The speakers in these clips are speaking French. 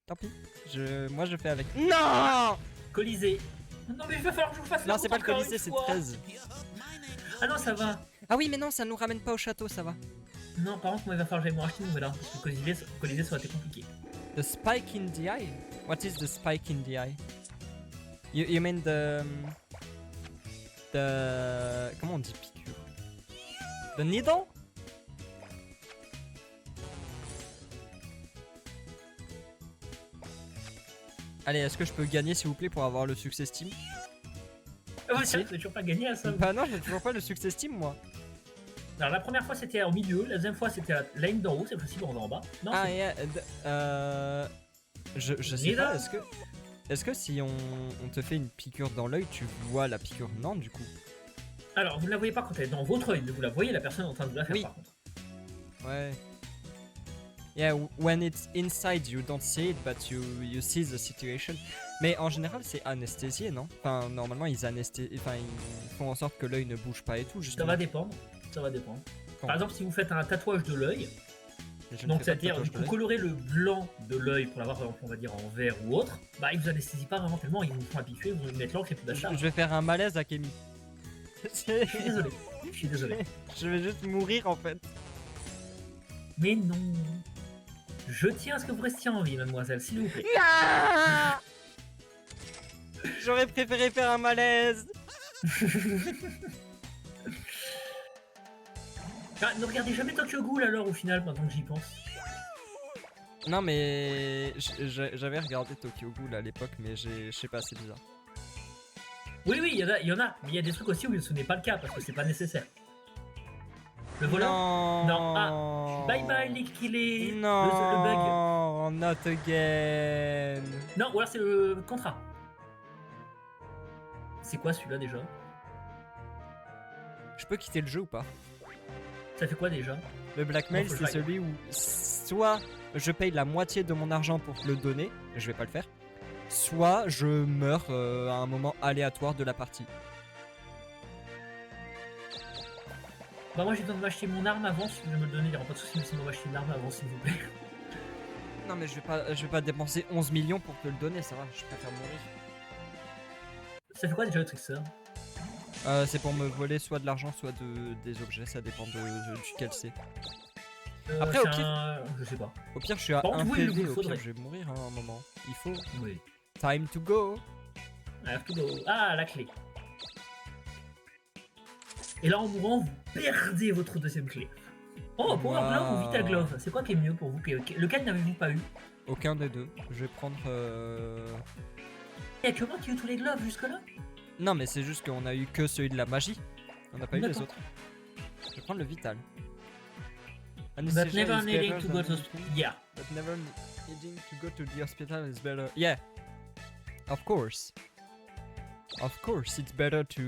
Tant pis. Moi je fais avec. Non. Colisée. Non mais il va falloir que je vous fasse la Non, c'est route pas le encore Colisée, une c'est fois. 13. Ah non, ça va. Ah oui, mais non, ça nous ramène pas au château, ça va. Non, par contre, moi il va falloir que j'aille me racheter une nouvelle arme parce que Colisée ça aurait été compliqué. The spike in the eye? What is the spike in the eye? You mean the... Comment on dit piqûre? The needle? Allez, est-ce que je peux gagner s'il vous plaît pour avoir le succès Steam? Ah ouais, tiens, vous avez toujours pas gagné à ça. Bah non, j'ai toujours pas le succès Steam moi. Alors la première fois c'était au milieu, la deuxième fois c'était à la ligne d'en haut, cette fois-ci on va en bas. Non, Ah, c'est- yeah, je sais pas, est-ce que si on te fait une piqûre dans l'œil, tu vois la piqûre? Non, du coup. Alors vous ne la voyez pas quand elle est dans votre œil, mais vous la voyez la personne en train de vous la faire Oui. par contre. Ouais. Yeah, when it's inside, you don't see it, but you see the situation. Mais en général, c'est anesthésié, non? Enfin, normalement, ils font en sorte que l'œil ne bouge pas et tout, Ça justement. va dépendre. Ça va dépendre. Quand Par exemple, si vous faites un tatouage de l'œil, Je ne donc fais pas de c'est-à-dire tatouage de vous l'œil. colorez le blanc de l'œil pour l'avoir, par exemple, on va dire en vert ou autre, bah ils vous anesthésient pas vraiment tellement, ils vous font habituer, vous mettent l'encre et puis d'achat. Je vais faire un malaise à Kémy. Je suis désolé. Je suis désolé. Je vais juste mourir en fait. Mais non. Je tiens à ce que vous restiez en vie, mademoiselle, s'il vous plaît. J'aurais préféré faire un malaise. Ah, ne regardez jamais Tokyo Ghoul alors au final, maintenant que j'y pense. Non mais j'avais regardé Tokyo Ghoul à l'époque, mais je sais pas, c'est bizarre. Oui, oui, il y en a, mais il y a des trucs aussi où ce n'est pas le cas parce que c'est pas nécessaire. Le volant. Non. Non, Bye bye, les killés. Non. Le bug. Not again. Non, ou alors c'est le contrat. C'est quoi celui-là déjà? Je peux quitter le jeu ou pas? Ça fait quoi déjà? Le blackmail, Non, faut c'est le faire. celui où soit je paye la moitié de mon argent pour te le donner, je vais pas le faire, soit je meurs à un moment aléatoire de la partie. Bah moi j'ai besoin de m'acheter mon arme avant, si vous voulez me le donner, il n'y aura pas de soucis, mais si vous m'achetez une arme avant s'il vous plaît. Non mais je vais pas dépenser 11 millions pour te le donner, ça va, je préfère mourir. Ça fait quoi déjà le trickster? C'est pour me voler soit de l'argent, soit des objets, ça dépend duquel c'est. Après, au pire- Je sais pas. Au pire, je suis à Bon, 1 oui, il PV, vous au pire, faudrait. je vais mourir hein, à un moment. Il faut. Oui. Time to go. I have to go. Ah, la clé. Et là en mourant, vous perdez votre deuxième clé. Oh, Power Glove ou Vital Glove? C'est quoi qui est mieux pour vous? Lequel n'avez-vous pas eu? Aucun des deux. Je vais prendre... Il y a que moi qui ai eu tous les gloves jusque-là? Non mais c'est juste qu'on a eu que celui de la magie. On n'a pas eu les D'accord. autres. Je vais prendre le vital. But Anesthesia never is needing better to go than to... anything, Yeah. but never needing to go to the hospital is better. Yeah. Of course. Of course, it's better to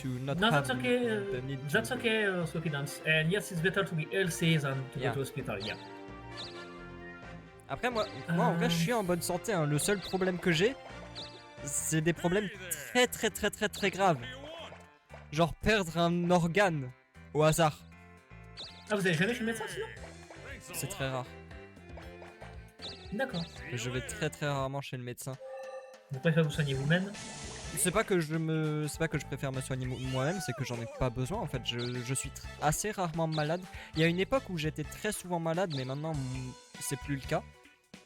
not No, have that's okay. the need to... That's okay, Sophie Dance. And yes, it's better to be healthy than to Yeah. go to hospital. Yeah. Après moi en vrai je suis en bonne santé, hein. Le seul problème que j'ai, c'est des problèmes très graves. Genre perdre un organe au hasard. Ah, vous avez jamais chez le médecin sinon? C'est très rare. D'accord. Je vais très rarement chez le médecin. Vous préférez vous soigner vous-même? C'est pas que je préfère me soigner moi-même, c'est que j'en ai pas besoin en fait. Je suis assez rarement malade. Il y a une époque où j'étais très souvent malade, mais maintenant c'est plus le cas.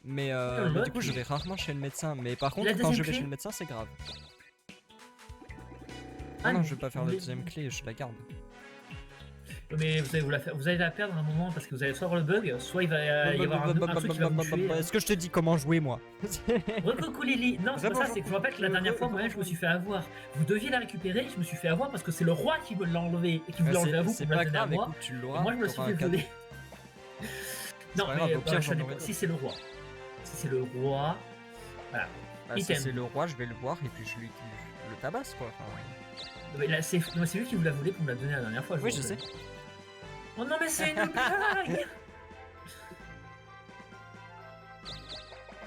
Mais du coup je vais rarement chez le médecin. Mais par contre La quand deuxième je vais clé chez le médecin c'est grave. Ah, non, je vais pas faire la mais- deuxième clé, je la garde. Mais vous allez la perdre à un moment parce que vous allez soit avoir le bug, soit il va y avoir un truc qui va vous tuer. Est-ce que je te dis comment jouer moi? Recoucou Lily. Non, c'est pas ça, Vraiment, c'est que je me rappelle que la dernière fois, moi je me suis fait avoir. Vous deviez la récupérer, je me suis fait avoir parce que c'est le roi qui me l'a enlevé et qui vous l'a enlevé à vous C'est pour me la pas donner à grave, moi. écoute, tu Et l'auras. moi je me suis t'auras fait un cadeau. voler. Non, pas mais grave, au pire, ça j'en dépend. aurai Si c'est le roi. Si c'est le roi. Voilà. Bah, si Item. c'est le roi, je vais le voir et puis je le tabasse quoi. Enfin, Mais là, c'est lui qui vous l'a volé pour me la donner la dernière fois. oui, vous je sais. rappelle. Oh non, mais c'est une blague.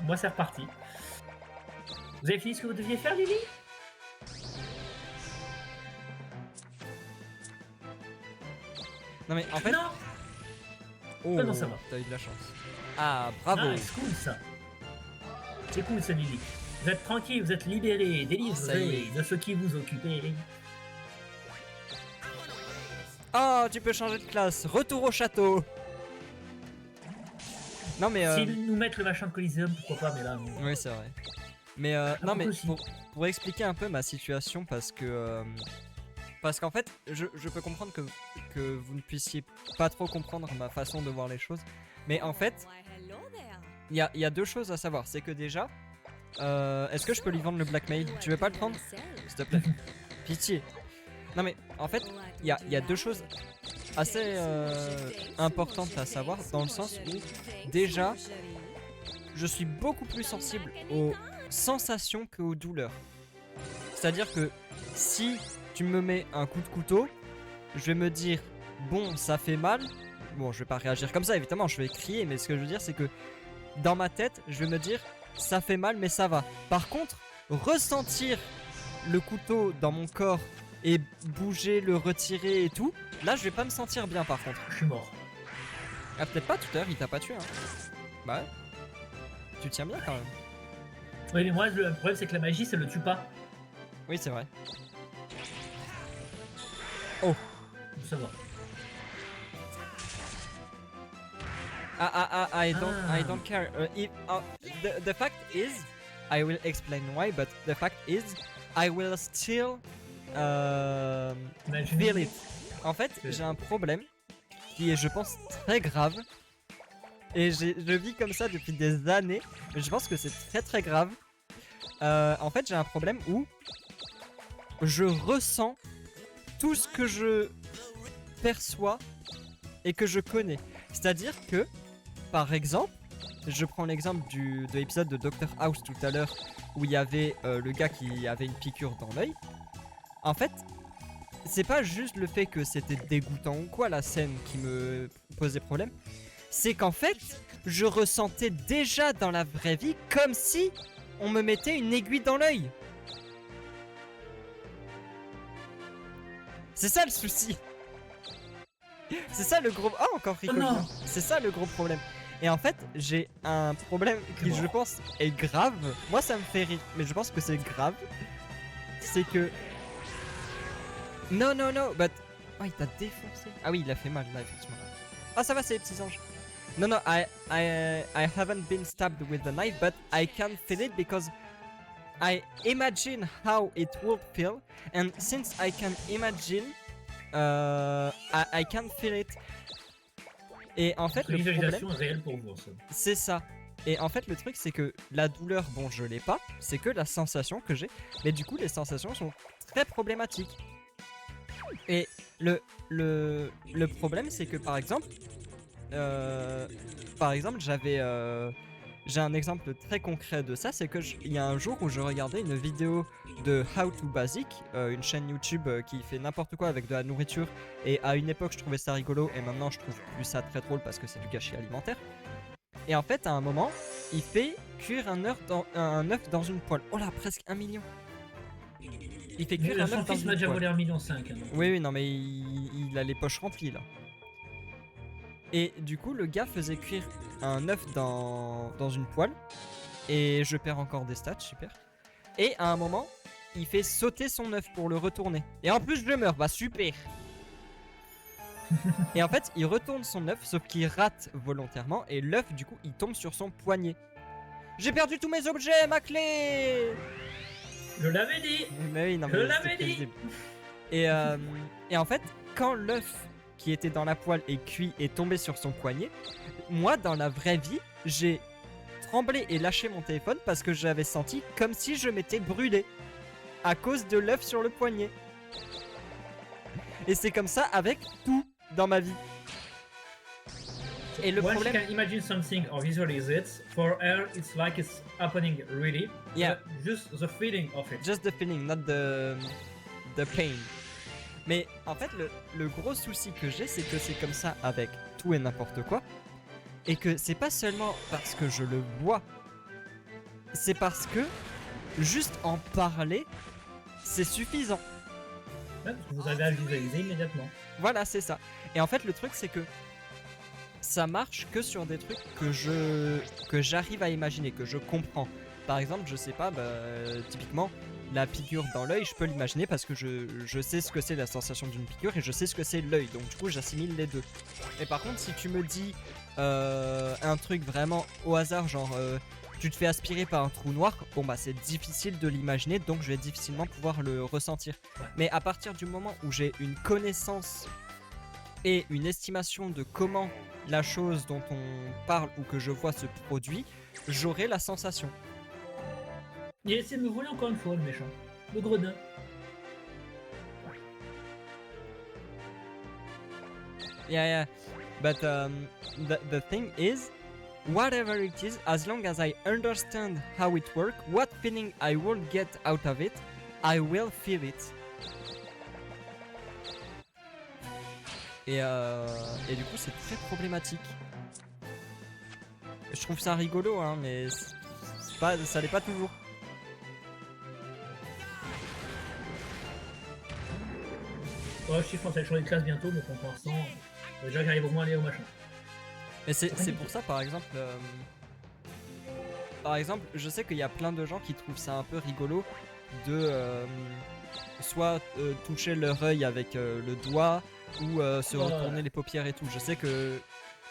Moi, c'est reparti. Vous avez fini ce que vous deviez faire, Lily? Non mais en fait. Non. Oh, Ah non, ça va. t'as eu de la chance. Ah, bravo. Ah, c'est cool ça. C'est cool, ce Lily. Vous êtes tranquille, vous êtes libérés, Ça y délivrés de ce qui vous occupait. Oh, tu peux changer de classe. Retour au château. Non mais S'ils nous mettent le machin de Coliseum, pourquoi pas, mais là, non. oui, c'est vrai. Mais non mais pour expliquer un peu ma situation parce qu'en fait, je peux comprendre que vous ne puissiez pas trop comprendre ma façon de voir les choses. Mais en fait, il y a deux choses à savoir. C'est que déjà, est-ce que je peux lui vendre le blackmail? Tu veux pas le prendre? S'il te plaît. Pitié. Non mais en fait, il y a deux choses assez importantes à savoir dans le sens où déjà, je suis beaucoup plus sensible aux sensations qu'aux douleurs. C'est-à-dire que si tu me mets un coup de couteau, je vais me dire bon, ça fait mal. Bon, je vais pas réagir comme ça, évidemment, je vais crier, mais ce que je veux dire, c'est que dans ma tête, je vais me dire ça fait mal, mais ça va. Par contre, ressentir le couteau dans mon corps et bouger, le retirer et tout, là, je vais pas me sentir bien par contre. Je suis mort. Ah, peut-être pas tout à l'heure, il t'a pas tué. Hein. Bah ouais. Tu tiens bien quand même. Oui, mais moi, le problème, c'est que la magie, ça le tue pas. Oui, c'est vrai. Ça va. I don't care. The fact is, I will explain why, but the fact is, I will still feel it. En fait, j'ai un problème qui est, je pense, très grave. Et je vis comme ça depuis des années. Mais je pense que c'est très très grave. En fait, j'ai un problème où je ressens tout ce que je perçois et que je connais. C'est-à-dire que, par exemple, je prends l'exemple de l'épisode de Dr House tout à l'heure où il y avait le gars qui avait une piqûre dans l'œil. En fait, c'est pas juste le fait que c'était dégoûtant ou quoi la scène qui me posait problème. C'est qu'en fait, je ressentais déjà dans la vraie vie comme si on me mettait une aiguille dans l'œil. C'est ça le souci. C'est ça le gros... Oh, encore Rico. Oh non. C'est ça le gros problème. Et en fait, j'ai un problème qui, je pense, est grave. Moi, ça me fait rire, mais je pense que c'est grave. C'est que... Non, but... Oh, il t'a défoncé. Ah oui, il a fait mal, là, effectivement. Ah, ça va, c'est les petits anges. No, I haven't been stabbed with the knife, but I can feel it because I imagine how it would feel, and since I can imagine, I can feel it. Et en fait, le problème, est réelle pour vous, ça. c'est ça. Et en fait, le truc, c'est que la douleur, bon, je l'ai pas, c'est que la sensation que j'ai. Mais du coup, les sensations sont très problématiques. Et le problème, c'est que par exemple, j'ai un exemple très concret de ça, c'est que il y a un jour où je regardais une vidéo de How to Basic, une chaîne YouTube qui fait n'importe quoi avec de la nourriture, et à une époque je trouvais ça rigolo et maintenant je trouve plus ça très drôle parce que c'est du gâchis alimentaire. Et en fait à un moment, il fait cuire un œuf dans une poêle. Oh là, presque 1 million. Il fait cuire un œuf dans une poêle. Son fils m'a déjà volé 1,5 million. Oui, non mais il a les poches remplies là. Et du coup, le gars faisait cuire un œuf dans une poêle. Et je perds encore des stats, super. Et à un moment, il fait sauter son œuf pour le retourner. Et en plus, je meurs, bah super. Et en fait, il retourne son œuf, sauf qu'il rate volontairement. Et l'œuf, du coup, il tombe sur son poignet. J'ai perdu tous mes objets, ma clé. Je l'avais dit. Mais oui, non, mais je l'avais dit. prévisible. Et en fait, quand l'œuf qui était dans la poêle et cuit est tombé sur son poignet, moi dans la vraie vie j'ai tremblé et lâché mon téléphone parce que j'avais senti comme si je m'étais brûlé à cause de l'œuf sur le poignet. Et c'est comme ça avec tout dans ma vie. Et le When problème... she can imagine something or visualize it, for her it's like it's happening really. Yeah. Just the feeling of it. Just the feeling, not the pain. Mais en fait, le gros souci que j'ai, c'est que c'est comme ça avec tout et n'importe quoi. Et que c'est pas seulement parce que je le vois. C'est parce que juste en parler, c'est suffisant. Ouais, parce que vous avez à le visualiser immédiatement. Voilà, c'est ça. Et en fait, le truc, c'est que ça marche que sur des trucs que j'arrive à imaginer, que je comprends. par exemple, je sais pas, bah, typiquement, la piqûre dans l'œil, je peux l'imaginer parce que je sais ce que c'est la sensation d'une piqûre et je sais ce que c'est l'œil. Donc du coup, j'assimile les deux. Et par contre, si tu me dis un truc vraiment au hasard, genre tu te fais aspirer par un trou noir, bon bah c'est difficile de l'imaginer, donc je vais difficilement pouvoir le ressentir. Mais à partir du moment où j'ai une connaissance et une estimation de comment la chose dont on parle ou que je vois se produit, j'aurai la sensation. Il a essayé de me voler encore une fois, le méchant. Le gredin. Yeah. But the thing is, whatever it is, as long as I understand how it works, what feeling I will get out of it, I will feel it. Et du coup, c'est très problématique. Je trouve ça rigolo, hein, mais ça l'est pas toujours. Ouais, je pense à changer de classe bientôt, mais pour l'instant, déjà j'arrive au moins à aller au machin. Et c'est pour ça, par exemple, je sais qu'il y a plein de gens qui trouvent ça un peu rigolo de soit toucher leur œil avec le doigt ou se retourner les paupières et tout. Je sais que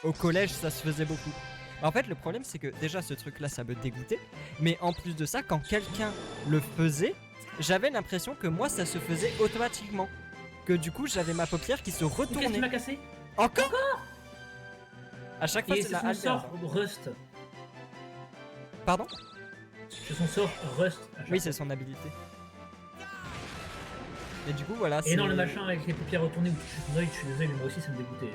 au collège, ça se faisait beaucoup. En fait, le problème, c'est que déjà, ce truc-là, ça me dégoûtait. Mais en plus de ça, quand quelqu'un le faisait, j'avais l'impression que moi, ça se faisait automatiquement. Que du coup, j'avais ma paupière qui se Qu'est-ce qui retournait. m'a cassé? Encore À chaque fois, Et c'est c'est la son halter. sort Rust. Pardon C'est son sort Rust. à chaque Oui, fois. c'est son habilité. Et du coup, voilà. Et non, le machin avec les paupières retournées où tu touches ton œil, je suis désolé, mais moi aussi ça me dégoûtait.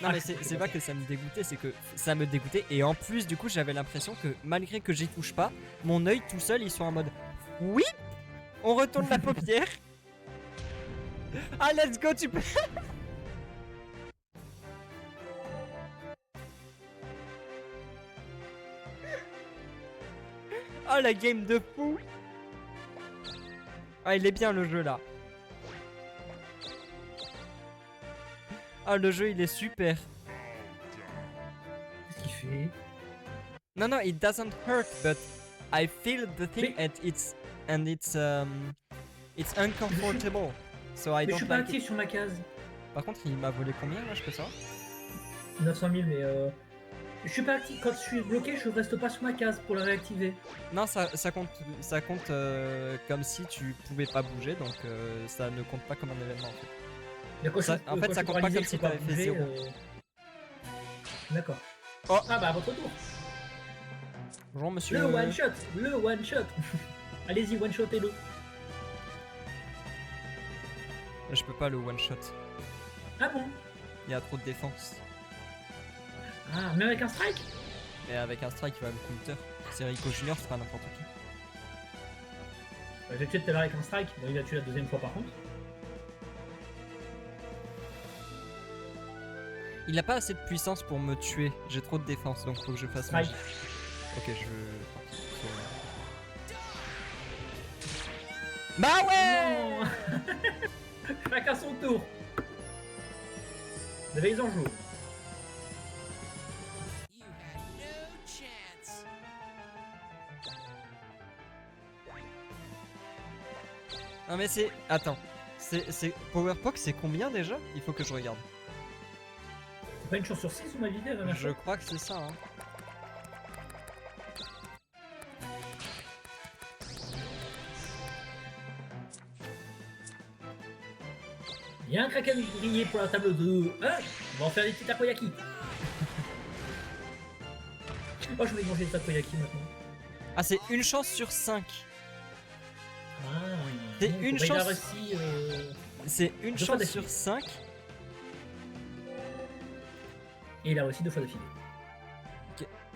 Non, mais c'est pas que ça me dégoûtait, c'est que ça me dégoûtait. Et en plus, du coup, j'avais l'impression que malgré que j'y touche pas, mon œil tout seul, il soit en mode oui, on retourne la paupière. Ah, let's go, tu peux. Oh, la game de fou. Ah, il est bien le jeu là. Ah, le jeu il est super. Qu'est-ce qu'il fait? No, it doesn't hurt, but I feel the thing Mais- and it's uncomfortable. So I Mais je don't suis pas like actif it. sur ma case. Par contre, il m'a volé combien là, je peux savoir? 900 000, mais je suis pas actif. Quand je suis bloqué, je reste pas sur ma case pour la réactiver. Non, ça compte comme si tu pouvais pas bouger, donc ça ne compte pas comme un événement en fait. Mais quand Ça- je- en fait, quand ça je suis compte pas paralysé, comme je si peux pas t'avais fait bouger, zéro. D'accord. Oh. Ah bah à votre tour. Bonjour monsieur. Le one shot, le one shot. Allez-y, one shot et le. Je peux pas le one shot. Ah bon? Il y a trop de défense. Ah, même avec un strike? Et avec un strike, il va me counter. C'est Rico Junior, c'est pas n'importe qui. J'ai tué tout à l'heure avec un strike. Bon, il a tué la deuxième fois par contre. Il a pas assez de puissance pour me tuer. J'ai trop de défense, donc faut que je fasse Strike. magie. Ok, je veux. Bah ouais. Non. Chacun son tour. Vous avez les enjeux. Non mais c'est... Attends. C'est... Powerpox c'est combien déjà? Il faut que je regarde. C'est pas une chance sur 6 ou ma vidéo la dernière Je fois? crois que c'est ça, hein. Il y a un kraken grillé pour la table de 1. On va en faire des petits takoyaki. Oh, je vais manger des takoyaki maintenant. Ah, c'est une chance sur 5. Ah, C'est donc, une bah, il a chance- réussi, C'est une Deux fois chance sur d'affilée. 5. et il a réussi 2 fois d'affilée.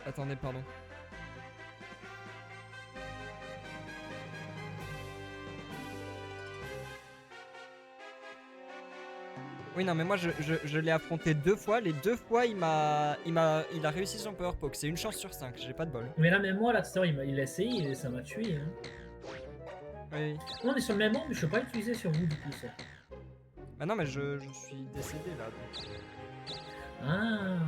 Attendez, pardon. Oui, non, mais moi je l'ai affronté 2 fois. Les 2 fois, il a réussi son Powerpox. C'est une chance sur 5. J'ai pas de bol. Mais là, même moi, là, tout à l'heure, il l'a essayé et ça m'a tué. Hein. Oui. On est sur le même monde, mais je peux pas l'utiliser sur vous du coup. Ça. Bah non, mais je suis décédé là. Donc. Ah.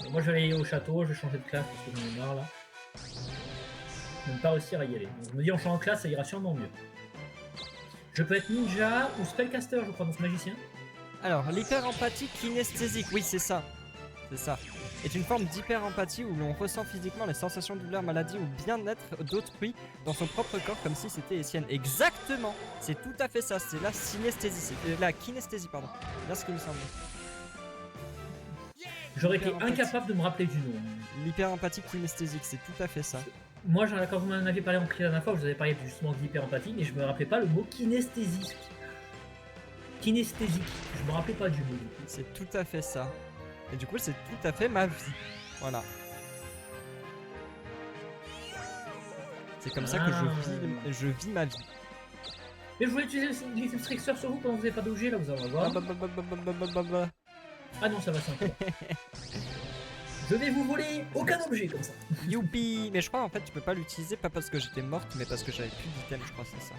Bon, moi, je vais aller au château, je vais changer de classe parce que j'en ai marre là. de ne pas réussir à y aller. Donc je me dis en changeant de classe, ça ira sûrement mieux. Je peux être ninja ou spellcaster, je crois, donc magicien. Alors, l'hyper-empathie kinesthésique, oui, c'est ça. C'est ça. Est une forme d'hyper-empathie où l'on ressent physiquement les sensations de douleur, maladie ou bien-être d'autrui dans son propre corps comme si c'était les siennes. Exactement. C'est tout à fait ça. C'est la synesthésie. C'est la kinesthésie, pardon. Bien ce qu'il me semble. J'aurais été Hyper-empathie. incapable de me rappeler du nom. L'hyper-empathie kinesthésique, c'est tout à fait ça. Moi, quand vous m'en aviez parlé en privé la dernière fois, je vous avais parlé justement d'hyper-empathie, mais je me rappelais pas le mot kinesthésique. Kinesthésique. Je me rappelais pas du mot. Du coup. C'est tout à fait ça. Et du coup, c'est tout à fait ma vie. Voilà. C'est comme ça que je vis ma vie. Mais je voulais utiliser aussi l'effet Trickster sur vous pendant que vous n'avez pas d'objet, là, vous allez voir. Ah non, ça va, c'est un peu. Je vais vous voler aucun objet comme ça. Youpi! Mais je crois en fait tu peux pas l'utiliser, pas parce que j'étais morte, mais parce que j'avais plus d'items, je crois c'est ça.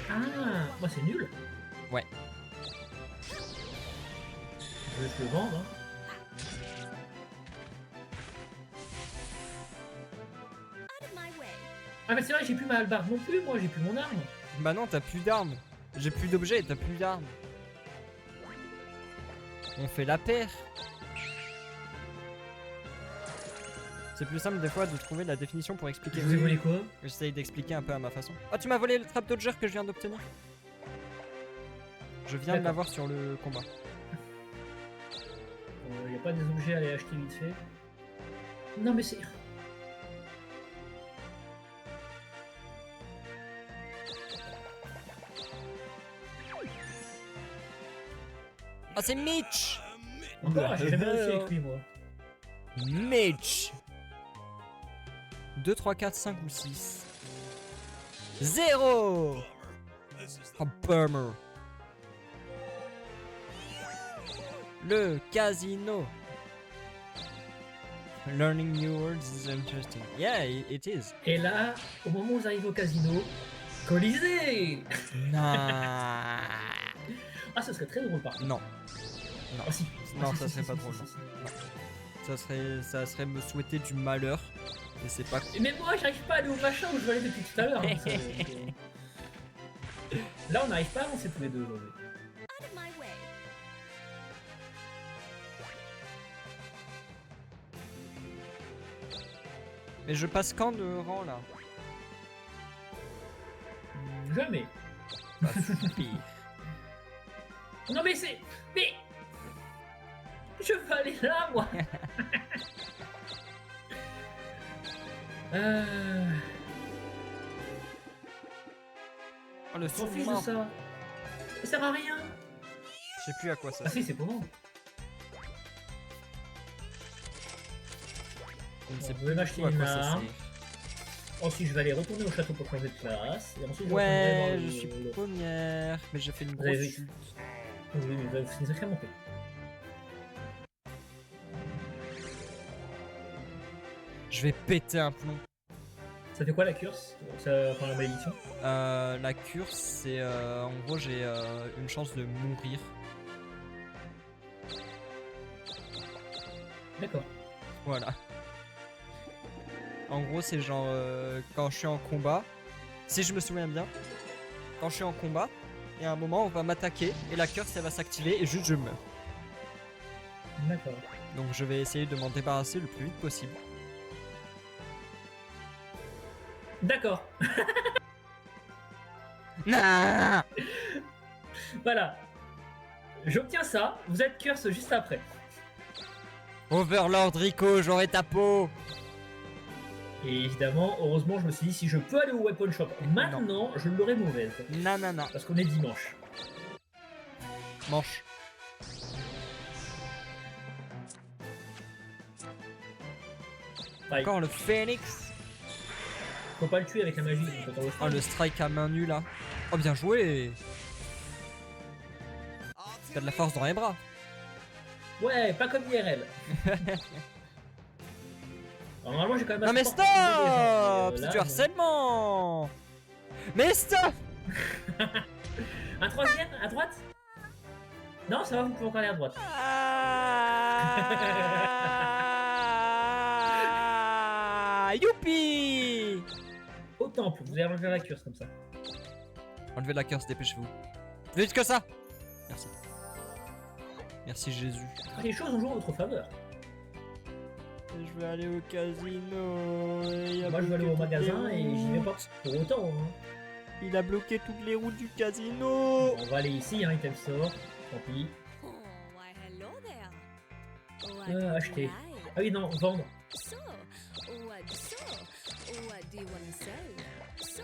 Ah, moi c'est nul. Ouais. Je vais te le vendre. Hein. Ah mais c'est vrai, j'ai plus ma hallebarde non plus, moi j'ai plus mon arme. Bah non, t'as plus d'armes. J'ai plus d'objets et t'as plus d'armes. On fait la paire. C'est plus simple des fois de trouver la définition pour expliquer. Je vous ai volé quoi? J'essaye d'expliquer un peu à ma façon. Oh, tu m'as volé le trap dodger que je viens d'obtenir. Je viens de l'avoir sur le combat. Y a pas des objets à aller acheter vite fait. Non mais c'est... Oh, c'est Mitch! Encore, j'ai jamais réussi avec lui moi. Mitch! 2, 3, 4, 5 ou 6. 0! Oh, bummer. Le casino. Learning new words is interesting. Yeah, it is. Et là, au moment où vous arrivez au casino, Colisée! Nah. Ah, ça serait très drôle par contre. Non. Non. Ah si. Non, Ah, ça si, serait si, pas si, drôle. si, Non. si, si. Non. Ça serait me souhaiter du malheur. Et c'est pas. Et même moi, j'arrive pas à aller au machin où je vais aller depuis tout à l'heure. Hein, ça, là, on n'arrive pas à avancer tous les deux aujourd'hui. Mais je passe quand de rang là? Jamais. Bah, pire. Non mais c'est... Mais... Je veux aller là, moi. Oh, le S'en fiche de sous-marin. ça. Ça sert à rien. Je sais plus à quoi ça Ah sert. si, c'est pour moi. Je ne sais Bon, je plus vais du m'acheter tout à une quoi ça arme. sert. Ensuite, je vais aller retourner au château pour changer de place. Et ensuite, Ouais, retournerai je dans suis le... première, mais j'ai fait une Vous avez grosse vu. chute. Oui, mais vous avez fini sacrément monter. Je vais péter un plomb. Ça fait quoi la curse? Ça... Enfin, la malédiction? La cure, c'est en gros j'ai une chance de mourir. D'accord. Voilà. En gros, c'est genre quand je suis en combat, si je me souviens bien, quand je suis en combat, il y a un moment on va m'attaquer et la curse elle va s'activer et juste je meurs. D'accord. Donc je vais essayer de m'en débarrasser le plus vite possible. D'accord. Nah. Voilà. J'obtiens ça. Vous êtes curse juste après. Overlord Rico, j'aurai ta peau. Et évidemment, heureusement, je me suis dit, si je peux aller au weapon shop maintenant, je l'aurai mauvaise. Non, non, non. Parce qu'on est dimanche. Manche. Pareil. Encore le phénix. Faut pas le tuer avec la magie. Donc attends, Oh, le strike à main nue là. Oh, bien joué. T'as de la force dans les bras. Ouais, pas comme IRL. Alors, normalement, j'ai quand même Non mais assez stop. fort pour C'est là, du harcèlement. Mais stop. Un troisième à droite? Non, ça va, vous pouvez encore aller à droite. Magma. Youpi. Au temple, vous allez enlever la curse comme ça. Enlevez la curse, dépêchez-vous. Plus vite que ça. Merci. Merci Jésus. Les choses ont joué en votre faveur. Je vais aller au casino. Moi, je vais aller au magasin et j'y vais pas pour autant. Hein. Il a bloqué toutes les routes du casino. On va aller ici, hein, item store. Tant pis. Oh, why hello there. Acheter. Ah oui, non, vendre. So, what do you wanna sell? So,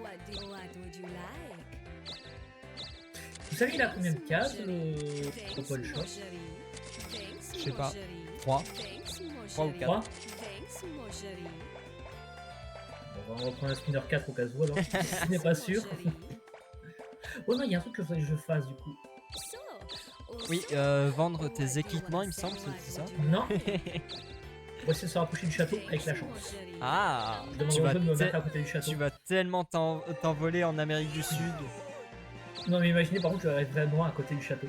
what would you like? Vous savez, il a combien de cases le Paul Shop? Je sais pas. 3. 3 ou 4. 3. On va reprendre un spinner 4 au cas où alors. Ce n'est pas sûr. Oh non, il y a un truc que faudrait que je fasse du coup. Oui, vendre tes équipements, il me semble, c'est ça? Non. On va essayer de se rapprocher du château avec la chance. Ah, Je demande tu au vas, jeu de me mettre à côté du château. tu vas tellement t'envoler en Amérique du Sud. Non mais imaginez par contre je reste vraiment à côté du château.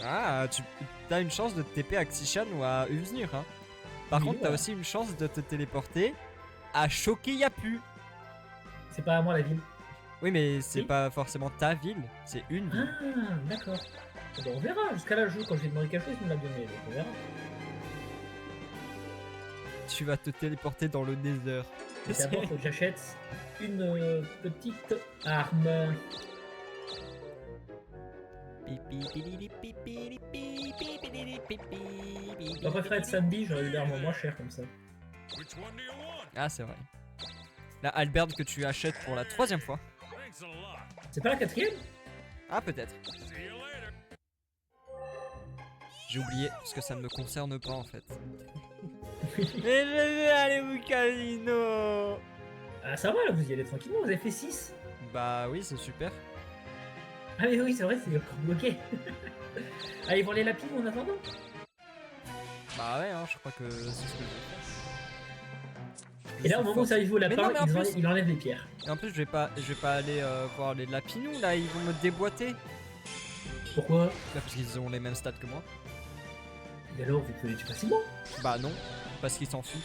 Ah, tu as une chance de te TP à Xishan ou à Ulfsnir. Hein. Par Oui, contre, t'as voilà. aussi une chance de te téléporter à Choqueyapu. C'est pas à moi la ville. Oui, mais c'est Oui. pas forcément ta ville, c'est une ville. Ah d'accord. Bon, on verra. Jusqu'à là, quand j'ai demandé quelque chose, il me l'a donné. Donc on verra. Tu vas te téléporter dans le Nether. Et d'abord, il faut que j'achète une petite arme. Je préférerais être Sandy, j'aurais eu l'arme moins cher comme ça. Ah, c'est vrai. La Albert que tu achètes pour la 3e fois. C'est pas la 4ème? Ah, peut-être. J'ai oublié, parce que ça ne me concerne pas en fait. Mais je vais aller au casino. Ah ça va là, vous y allez tranquillement, vous avez fait 6. Bah oui, c'est super. Ah mais oui, c'est vrai, c'est encore bloqué. Allez voir les lapis en attendant. Bah ouais, hein, je crois que c'est ce que je vais faire. Et là, au moment où ça arrive au Mais lapin, non, mais en plus- il enlève les pierres. Et en plus, je vais pas aller voir les lapinous là, ils vont me déboîter. Pourquoi? Là, parce qu'ils ont les mêmes stats que moi. Et alors, vous pouvez les tuer facilement. Bah non, parce qu'ils s'en foutent.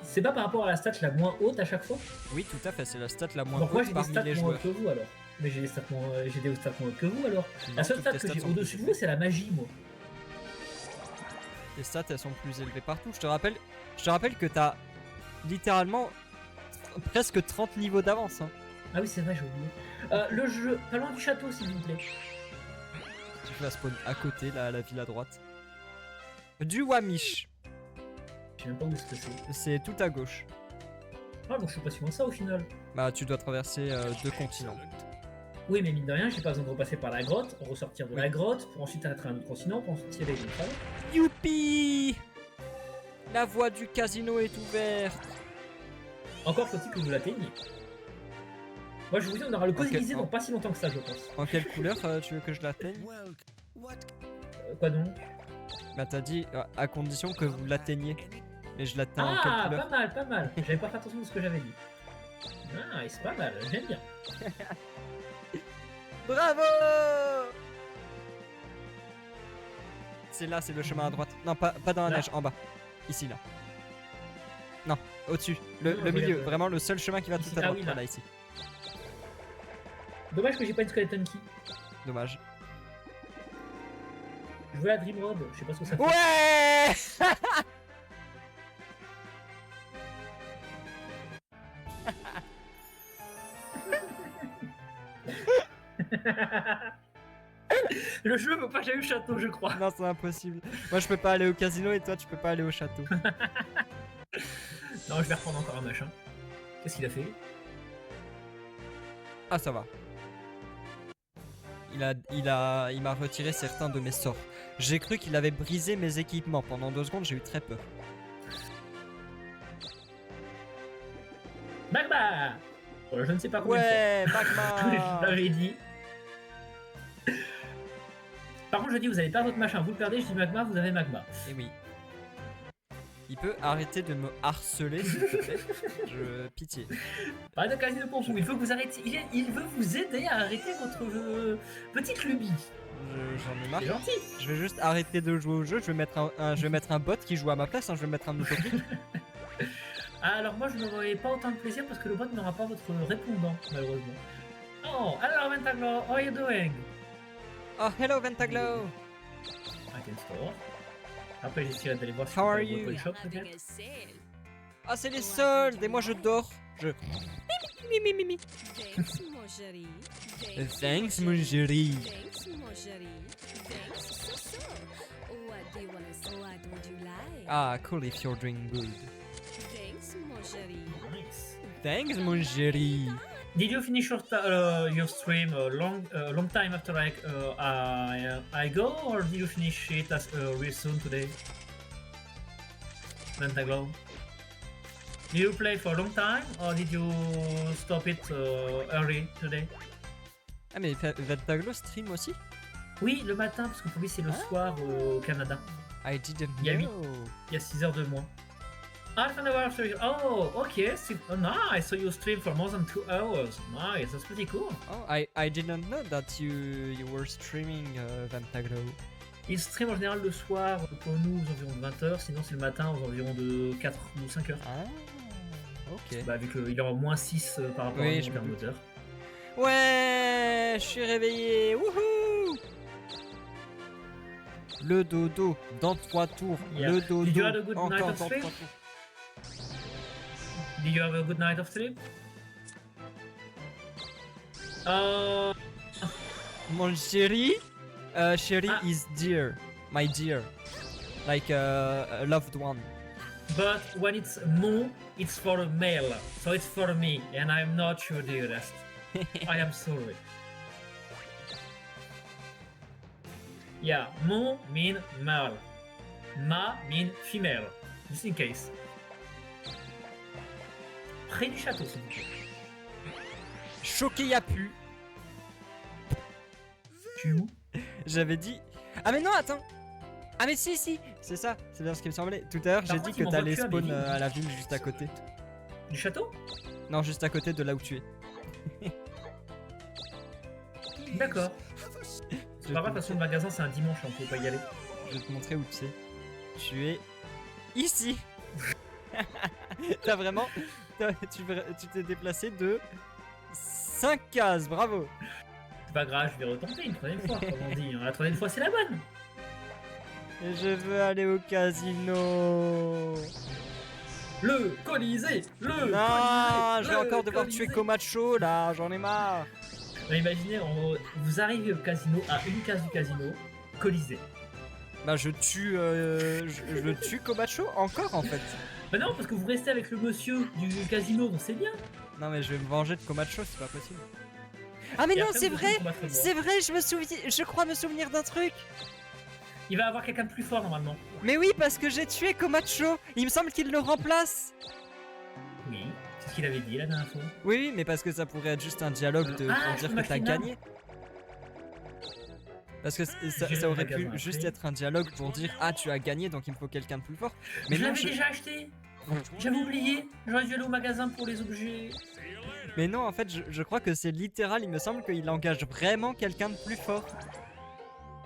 C'est pas par rapport à la stat la moins haute à chaque fois? Oui, tout à fait, c'est la stat la moins Donc moi haute j'ai des parmi stats les moins joueurs. hautes que vous alors. Mais j'ai des stats moins hautes que vous alors. Non, La seule toutes stat tes que stats j'ai sont au-dessus de plus vous, c'est la magie, moi. Les stats, elles sont plus élevées partout. Je te rappelle que t'as littéralement presque 30 niveaux d'avance. Hein. Ah oui, c'est vrai, j'ai oublié. Le jeu, pas loin du château, s'il vous plaît. Tu fais la spawn à côté, là, à la ville à droite. Du Wamish, Je sais même pas où est-ce que c'est. c'est tout à gauche. Ah, donc je suis pas si loin que ça au final. Bah, tu dois traverser 2 continents. Oui, mais mine de rien, j'ai pas besoin de repasser par la grotte, ressortir de la grotte, pour ensuite arrêter un autre continent, pour ensuite tirer une femme. Youpi! La voie du casino est ouverte. Encore faut-il que vous l'atteigniez. Moi, je vous dis, on aura le Ok, Cosilysée oh. dans pas si longtemps que ça, je pense. En quelle couleur tu veux que je l'atteigne? Quoi donc? Bah, t'as dit à condition que vous l'atteigniez. Mais je l'atteins en Ah, quelle couleur? pas mal, pas mal. J'avais pas fait attention à ce que j'avais dit. Ah, c'est pas mal, j'aime bien. Bravo! C'est là, c'est le chemin à droite. Non, pas dans la Là. neige, en bas. Ici, là. Non, au-dessus. Non, Le regarde, milieu, vraiment le seul chemin qui va Ici, tout à ah droite. oui, là. Voilà, ici. Dommage que j'ai pas une skeleton key. Dommage. Je veux la Dream Rod, je sais pas ce que ça fait. Ouais! Le jeu veut pas que j'aille au château, je crois. Non, c'est impossible. Moi, je peux pas aller au casino et toi, tu peux pas aller au château. Non, je vais reprendre encore un machin. Qu'est-ce qu'il a fait? Ah, ça va. Il m'a retiré certains de mes sorts. J'ai cru qu'il avait brisé mes équipements. Pendant 2 secondes, j'ai eu très peur. Magma! Je ne sais pas combien Ouais, de fois. magma! Je l'avais dit. Par contre, je dis, vous avez pas votre machin, vous le perdez, je dis magma, vous avez magma. Et oui. Il peut arrêter de me harceler, s'il te plaît. Pitié. Pas de casino pour vous, il faut que vous arrêtiez. Il veut vous aider à arrêter votre petite lubie. J'en ai marre. C'est gentil. Je vais juste arrêter de jouer au jeu. Je vais mettre un bot qui joue à ma place. Hein. Je vais mettre un autoclic. Ah, alors moi je n'aurai pas autant de plaisir parce que le bot n'aura pas votre répondant malheureusement. Oh, hello Ventaglo, how are you doing? Oh, hello Ventaglo. Item store. Après j'essaierai d'aller voir si How on are peut you? World Shop Having peut-être. a sale. Ah, c'est les soldes. Et moi, je dors. Je. Mimi. Thanks, mon chéri. Thanks, mon chéri. Thanks, mon chéri. Thanks, so. What would you like? Ah, cool if you're doing good. Thanks, mon chéri. Nice. Thanks, mon chéri. Did you finish your stream long time after I go, or did you finish it real soon today? Ventaglo. Did you play for a long time, or did you stop it early today? Ah, mais Ventaglo stream aussi? Oui, le matin, parce que pour lui c'est le soir au Canada. I didn't Il y a know. Il y a 6 heures de moins. Half an hour after you... Oh, okay. Oh, nice. So you stream for more than 2 hours. Nice. That's pretty cool. Oh, I didn't know that you were streaming Ventaglo. Il stream en général le soir pour nous aux environs de 20h. Sinon, c'est le matin aux environs de 4 ou 5 heures. Ah, ok. Bah, vu qu'il est en moins 6 par rapport Oui, à je nous en me termes doute. d'auteur. Ouais, je suis réveillé. Wouhou! Le dodo dans 3 tours. Yeah. Le dodo Did you have a good night encore of dans 3 sleep? tours. Did you have a good night of sleep? Mon chéri, chéri Ah. is dear, my dear, like a loved one. But when it's mon, it's for a male. So it's for me, and I'm not your dearest. I am sorry. Yeah, mon mean male. Ma mean female. Just in case. Près du château, s'il vous plaît. Choqué y'a pu. Tu es où? J'avais dit. Ah mais non, attends. Ah mais si, c'est ça, c'est bien ce qui me semblait. Tout à l'heure, j'ai Par dit contre, il que t'allais m'envoie plus à spawn Billy. à la ville juste à côté. Du château? Non, juste à côté de là où tu es. D'accord. Je C'est vais pas te grave, de toute façon, le magasin c'est un dimanche, on peut pas y aller. Je vais te montrer où tu es. Tu es ici. T'as vraiment. Tu t'es déplacé de 5 cases, bravo. C'est pas grave, je vais retenter une troisième fois, comme on dit. La troisième fois, c'est la bonne. Et je veux aller au casino. Le Colisée. Le Non, Colisée, je vais le encore devoir Colisée. tuer Komacho là, j'en ai marre. Mais imaginez, vous arrivez au casino, à une case du casino, Colisée. Bah je tue je tue Komacho encore en fait. Bah non, parce que vous restez avec le monsieur du casino, donc c'est bien. Non mais je vais me venger de Komacho, c'est pas possible. Ah mais Et non, après, c'est vous vrai. combattrez moi. C'est vrai, je crois me souvenir d'un truc. Il va avoir quelqu'un de plus fort normalement. Mais oui, parce que j'ai tué Komacho. Il me semble qu'il le remplace. Oui, c'est ce qu'il avait dit la dernière fois. Oui, mais parce que ça pourrait être juste un dialogue Ah, pour je dire peux que m'acheter t'as une arme. gagné. Parce que ça J'irai au aurait pu magasin juste après. être un dialogue pour dire ah tu as gagné donc il me faut quelqu'un de plus fort. Mais je non, l'avais déjà acheté. J'avais oublié. J'aurais dû aller au magasin pour les objets. mais non en fait je crois que c'est littéral. Il me semble qu'il engage vraiment quelqu'un de plus fort.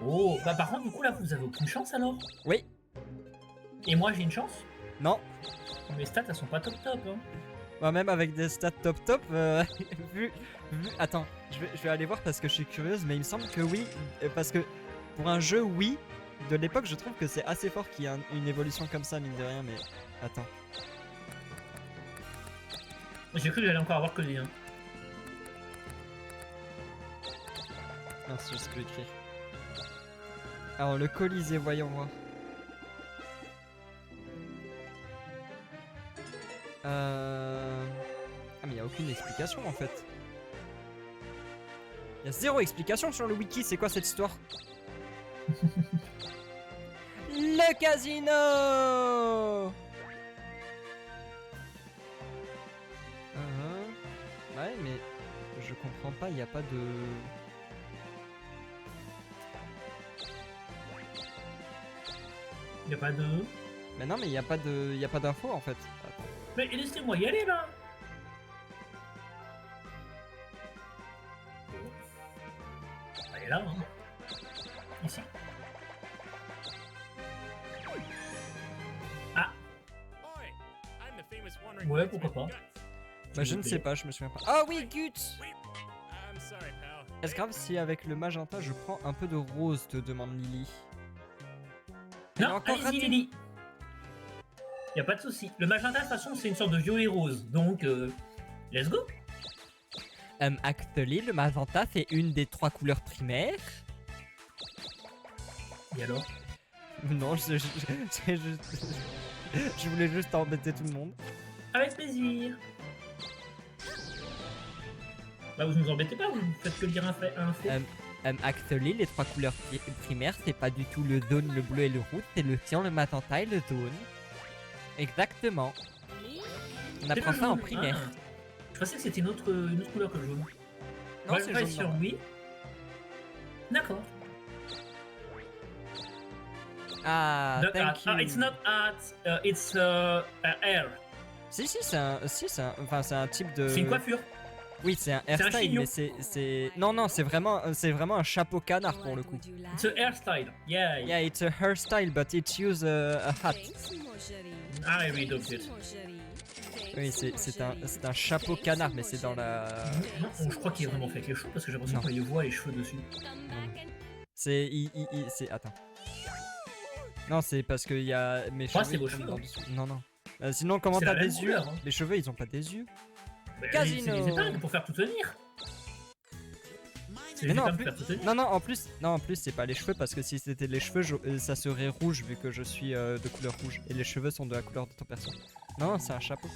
Oh, bah par contre, du coup là, vous avez aucune chance alors. Oui. Et moi, j'ai une chance. Non. Mes stats, elles sont pas top top. Hein. Bah même avec des stats top vu attends, je vais aller voir parce que je suis curieuse, mais il me semble que oui, parce que pour un jeu oui de l'époque, je trouve que c'est assez fort qu'il y ait une évolution comme ça mine de rien, mais attends. J'ai cru que j'allais encore avoir que le lien. Non, c'est juste ce que écrire. Alors le Colisée, voyons voir. Ah mais il y a aucune explication en fait. Il y a zéro explication sur le wiki, c'est quoi cette histoire? Le casino. Ouais mais je comprends pas, il n'y a pas de... Y a pas de. Mais non mais il n'y a pas d'infos en fait. Attends. Mais laissez-moi y aller là. Elle est là, hein. Ici. Ah, ouais, pourquoi pas. Bah je ne sais pas, je me souviens pas. Ah oui, Guts. Est-ce grave si avec le magenta je prends un peu de rose, te demande Lily. Elle a Non, encore allez-y, raté. Lily. Y a pas de souci. Le magenta, de toute façon, c'est une sorte de violet rose. Donc, let's go. Actually, le magenta c'est une des 3 couleurs primaires. Et alors? Non, je voulais juste embêter tout le monde. Avec plaisir. Bah, vous nous embêtez pas, vous faites que lire un faux. Actually, les 3 couleurs primaires, c'est pas du tout le jaune, le bleu et le rouge, c'est le cyan, le magenta et le jaune. Exactement. On apprend ça en primaire. Ah. Je pensais que c'était une autre couleur que le jaune. Non, Ouais, c'est pas jaune. sûr, normal. oui. D'accord. Ah, Not art. thank you. Ah, it's not art, it's hair. Si, c'est un type de. C'est une coiffure. Oui, c'est un un hairstyle, chignon. mais c'est. Non, c'est vraiment un chapeau canard pour le coup. It's a hairstyle. Yeah. Yeah, it's a hairstyle, but it use a hat. I really don't it. Oui, c'est un chapeau canard, mais c'est dans la. Non, je crois qu'il est vraiment fait avec les cheveux parce que j'ai l'impression Non. qu'on les voit les cheveux dessus. C'est. C'est. Attends. Non, c'est parce qu'il y a mes cheveux. c'est vos ils tombent cheveux, dans hein. dessous. Non. Sinon, comment C'est t'as la des même yeux couleur, hein. Les cheveux, ils ont pas des yeux. Bah, Casino. C'est les épingles pour faire tout tenir. C'est Mais les non, en épingles plus, pour faire tout tenir. non, en plus, c'est pas les cheveux parce que si c'était les cheveux, ça serait rouge vu que je suis de couleur rouge et les cheveux sont de la couleur de ton perso. Non, c'est un chapeau.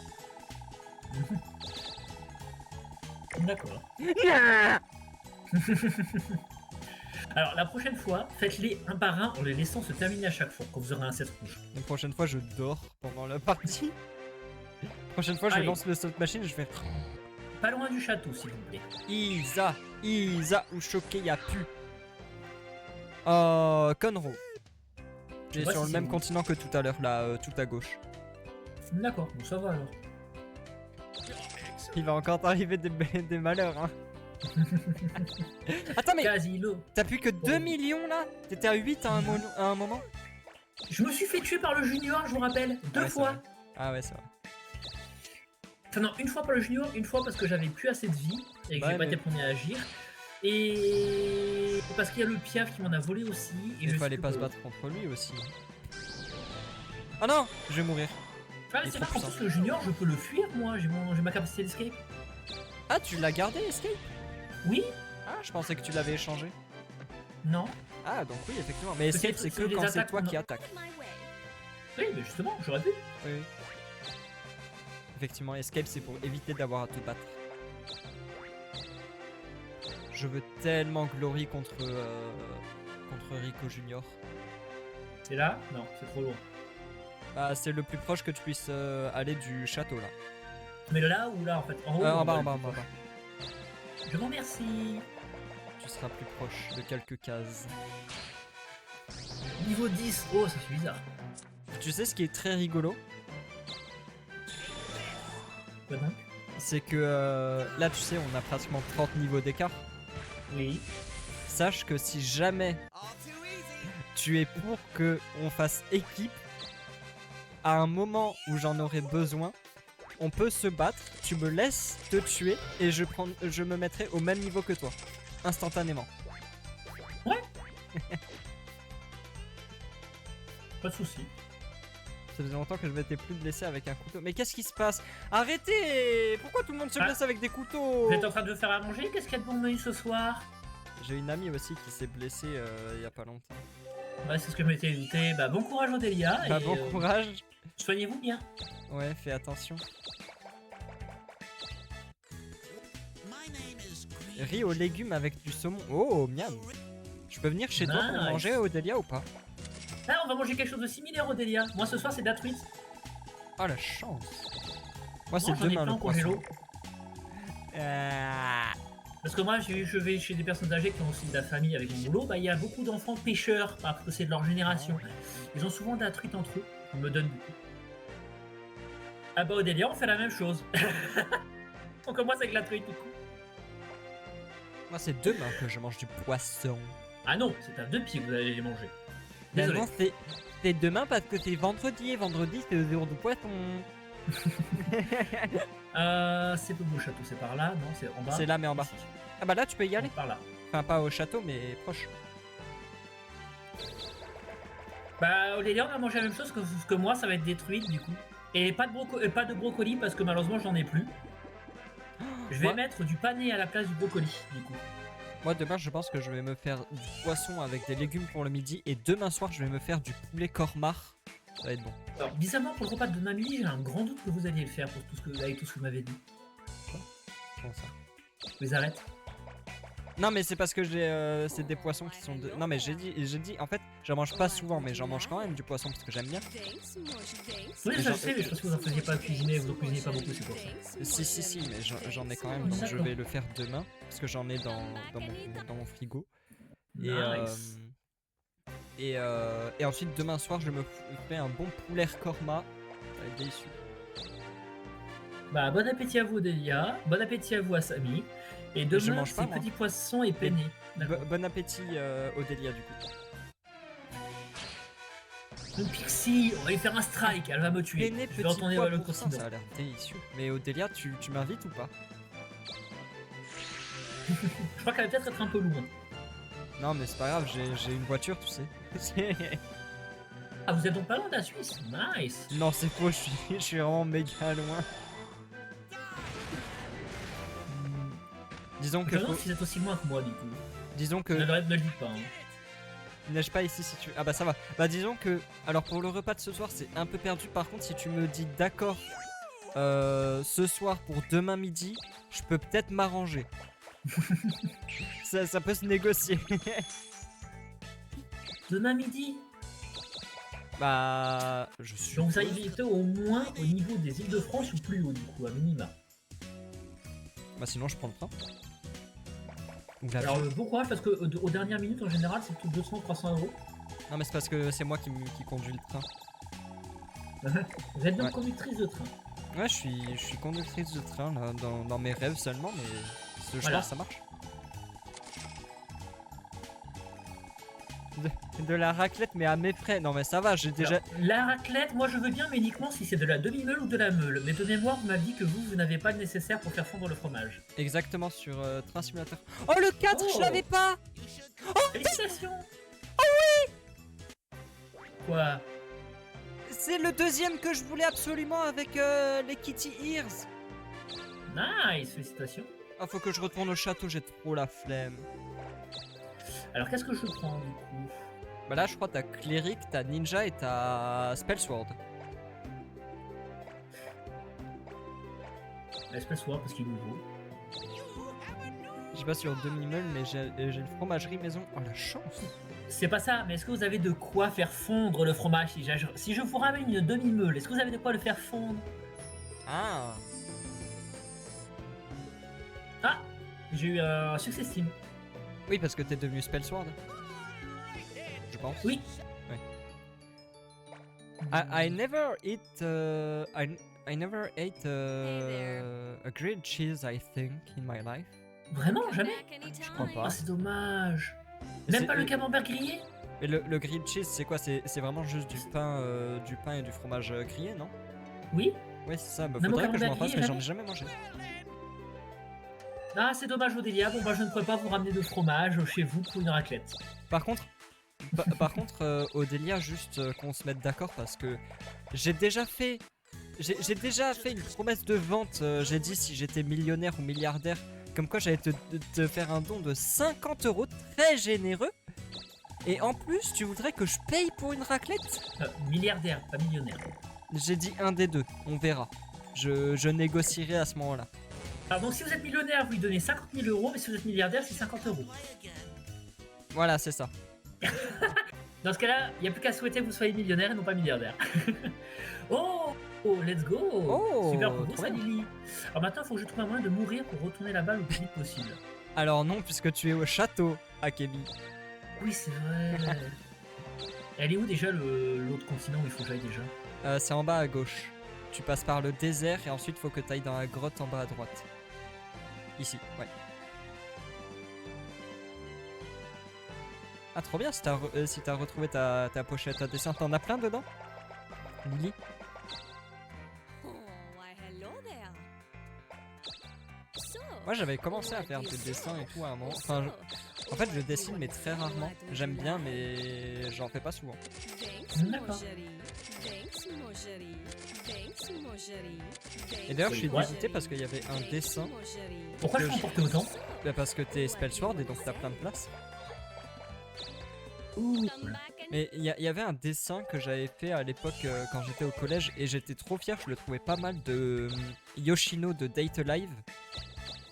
D'accord. Alors la prochaine fois, faites-les un par un en les laissant se terminer à chaque fois quand vous aurez un set rouge. La prochaine fois, je dors pendant la partie. La prochaine fois, je Allez. lance le slot machine et je fais Pas loin du château, s'il vous plaît. Isa, ou choqué, y a plus. Oh, Conroe. Je sais J'ai pas sur si le c'est même vous. continent que tout à l'heure, là, tout à gauche. D'accord, bon ça va alors. Il va encore t'arriver des malheurs, hein. Attends, mais Casino. t'as plus que 2 millions là? T'étais à 8 à un moment? Je me suis fait tuer par le junior, je vous rappelle, deux Ouais, c'est fois. vrai. Ah ouais, c'est vrai. Enfin non, une fois par le junior, une fois parce que j'avais plus assez de vie et que Ouais, j'ai pas mais- été le premier à agir. Et parce qu'il y a le piaf qui m'en a volé aussi. Et Il je fallait suis pas se que- battre contre lui aussi. Oh non! Je vais mourir. Ah, Il est c'est trop pas en puissant. plus le junior, je peux le fuir moi, j'ai ma capacité d'escape. Ah, tu l'as gardé, Escape? Oui? Ah, je pensais que tu l'avais échangé. Non? Ah, donc oui, effectivement. Mais Parce Escape, que c'est c'est que les quand c'est attaques, toi non. qui attaques. Oui, mais justement, j'aurais pu. Oui. Effectivement, Escape, c'est pour éviter d'avoir à te battre. Je veux tellement Glory contre Rico Junior. C'est là? Non, c'est trop loin. Bah, c'est le plus proche que tu puisses aller du château là. Mais là ou là en fait? En haut? En ou bas, bas, en bas, en bas, en bas. Je vous remercie. Tu seras plus proche de quelques cases. Niveau 10. Oh, ça fait bizarre. Tu sais ce qui est très rigolo? Quoi donc? C'est que là, tu sais, on a pratiquement 30 niveaux d'écart. Oui. Sache que si jamais tu es pour que on fasse équipe, à un moment où j'en aurai besoin, on peut se battre, tu me laisses te tuer et je me mettrai au même niveau que toi, instantanément. Pas de soucis. Ça faisait longtemps que je m'étais plus blessé avec un couteau. Mais qu'est-ce qui se passe? Arrêtez! Pourquoi tout le monde se Ah. blesse avec des couteaux? Vous êtes en train de faire à manger? Qu'est-ce qu'il y a de bon menu ce soir? J'ai une amie aussi qui s'est blessée il y a pas longtemps. Ouais, c'est ce que je m'étais douté. Bah, bon courage, Odélia. Bah et, bon courage. soignez-vous bien. Ouais, fais attention. Riz aux légumes avec du saumon. Oh, miam. Je peux venir chez toi pour Nice. manger, Odélia, ou pas? Ah, on va manger quelque chose de similaire, Odélia. Moi, ce soir, c'est de la truite. Oh, la chance. Moi, c'est Moi, j'en ai demain plein le en poisson. congélo. Ah. Parce que moi, je vais chez des personnes âgées qui ont aussi de la famille avec mon boulot. Bah, il y a beaucoup d'enfants pêcheurs, parce que c'est de leur génération. Ils ont souvent de la truite entre eux. Ils me donnent beaucoup. Ah bah, Odélia, on fait la même chose. On commence avec la truite, du coup. Moi, c'est demain que je mange du poisson. Ah non, c'est à 2 pieds que vous allez les manger. Ben Désolé. non, c'est demain parce que c'est vendredi et vendredi c'est le jour du poisson. C'est pas beau château, c'est par là, non, c'est en bas. C'est là mais en bas. Ici. Ah bah là tu peux y aller. Par là. Enfin pas au château mais proche. Bah, Aurélia, on a mangé la même chose que moi, ça va être détruite du coup. Et pas de brocoli parce que malheureusement j'en ai plus. Je vais Moi- mettre du pané à la place du brocoli du coup. Moi demain je pense que je vais me faire du poisson avec des légumes pour le midi et demain soir je vais me faire du poulet cormar. Ça va être bon. Alors, bizarrement, pour le repas de demain midi, j'ai un grand doute que vous alliez le faire pour avec tout ce que vous m'avez dit. Comment ça? Vous les arrête. Non mais c'est parce que c'est des poissons qui sont non mais j'ai dit en fait j'en mange pas souvent mais j'en mange quand même du poisson parce que j'aime bien. Oui, Mais ça je sais, mais je pense que vous en faisiez pas cuisiner, vous en cuisinez pas beaucoup, c'est pour ça. Si mais j'en ai quand même donc je vais le faire demain parce que j'en ai dans mon frigo Nice. et ensuite demain soir je me fais un bon poulet korma, ça va être délicieux. Bah, bon appétit à vous, Delia. Bon appétit à vous, Asami. Et Je demain, mange pas, c'est moi. petits poissons et penne. Bon appétit Odélia du coup. Une Pixie, on va lui faire un strike, elle va me tuer. Penne Je petit vais retourner pois à l'autre pour ça, continent. ça a l'air délicieux. Mais Odélia tu m'invites ou pas? Je crois qu'elle va peut-être être un peu loin. Non mais c'est pas grave, j'ai une voiture tu sais. Ah, vous êtes donc pas loin de la Suisse. Nice. Non c'est faux, je suis vraiment méga loin. Disons Je que me demande si vous êtes aussi loin que moi, du coup. disons que Ne le dites pas. Hein. il neige pas ici si tu... Ah bah ça va. Bah disons que... Alors pour le repas de ce soir c'est un peu perdu. Par contre si tu me dis d'accord ce soir pour demain midi, je peux peut-être m'arranger. ça peut se négocier. Demain midi. Bah... Je suis... Donc vous arrivez au moins au niveau des Îles-de-France ou plus haut, du coup, à minima. Bah sinon je prends le train. Ou l'avion. Alors bon courage parce que aux dernières minutes en général c'est tout 200-300 euros. Non mais c'est parce que c'est moi qui conduis le train. Vous êtes donc Ouais. conductrice de train. Ouais je suis conductrice de train là, dans mes rêves seulement mais ce Voilà. soir ça marche. De la raclette mais à mes frais. Non mais ça va, j'ai déjà... Alors, la raclette, moi je veux bien, mais uniquement si c'est de la demi-meule ou de la meule. Mais de mémoire, vous m'avez dit que vous n'avez pas le nécessaire pour faire fondre le fromage. Exactement sur Train Simulator. Oh le 4 Oh. je l'avais pas. Félicitations. Ah oui. Quoi? C'est le deuxième que je voulais absolument avec les Kitty Ears. Nice, félicitations. Ah faut que je retourne au château, j'ai trop la flemme. Alors qu'est-ce que je prends du coup? Bah là je crois t'as Cleric, t'as Ninja et t'as Spellsword. Espèce War parce qu'il est nouveau. J'ai pas sur demi-meule mais j'ai une fromagerie maison. Oh la chance. C'est pas ça, mais est-ce que vous avez de quoi faire fondre le fromage si je vous ramène une demi-meule, est-ce que vous avez de quoi le faire fondre? Ah. Ah, j'ai eu un succès Steam. Oui parce que t'es devenu Spellsword. Je pense. Oui. I never eat I never ate a grilled cheese I think in my life. Vraiment, jamais? Je crois pas. Ah, c'est dommage. Mais Même c'est- pas le camembert grillé? Mais le grilled cheese c'est quoi? C'est vraiment juste du pain et du fromage grillé non? Oui. Oui c'est ça, bah, Même au faudrait que je m'en camembert fasse mais grillé, j'en ai jamais mangé. Ah, c'est dommage, Odélia. Bon, bah, je ne pourrais pas vous ramener de fromage chez vous pour une raclette. Par contre, Odélia, juste qu'on se mette d'accord parce que j'ai déjà fait une promesse de vente. J'ai dit si j'étais millionnaire ou milliardaire, comme quoi j'allais te faire un don de 50 € très généreux. Et en plus, tu voudrais que je paye pour une raclette? Milliardaire, pas millionnaire. J'ai dit un des deux, on verra. Je négocierai à ce moment-là. Alors, donc, si vous êtes millionnaire, vous lui donnez 50 000 €, mais si vous êtes milliardaire, c'est 50 €. Voilà, c'est ça. Dans ce cas-là, il n'y a plus qu'à souhaiter que vous soyez millionnaire et non pas milliardaire. Oh, let's go. Oh, Super pour vous, trop ça, bien. Lily. Alors maintenant, il faut que je trouve un moyen de mourir pour retourner la balle le plus vite possible. Alors non, puisque tu es au château, Akemi. Oui, c'est vrai. Elle est où déjà l'autre continent où il faut que j'aille déjà? C'est en bas à gauche. Tu passes par le désert et ensuite faut que tu ailles dans la grotte en bas à droite. Ici, ouais. Ah, trop bien si t'as retrouvé ta pochette à dessin. T'en as plein dedans, Lily? Oh, why hello there. So, Moi, j'avais commencé à faire des dessins et tout à un moment. Enfin, en fait, je dessine, mais très rarement. J'aime bien, mais j'en fais pas souvent. Thanks, D'accord. Marjorie. Thanks, Marjorie. Thanks, Marjorie. Et d'ailleurs, je suis Ouais. dégoûté parce qu'il y avait un dessin. Pourquoi je peux en porter autant? Bah, parce que t'es Spellsword et donc t'as plein de place. Ouh. Mais il y avait un dessin que j'avais fait à l'époque quand j'étais au collège et j'étais trop fier, je le trouvais pas mal de Yoshino de Date Alive.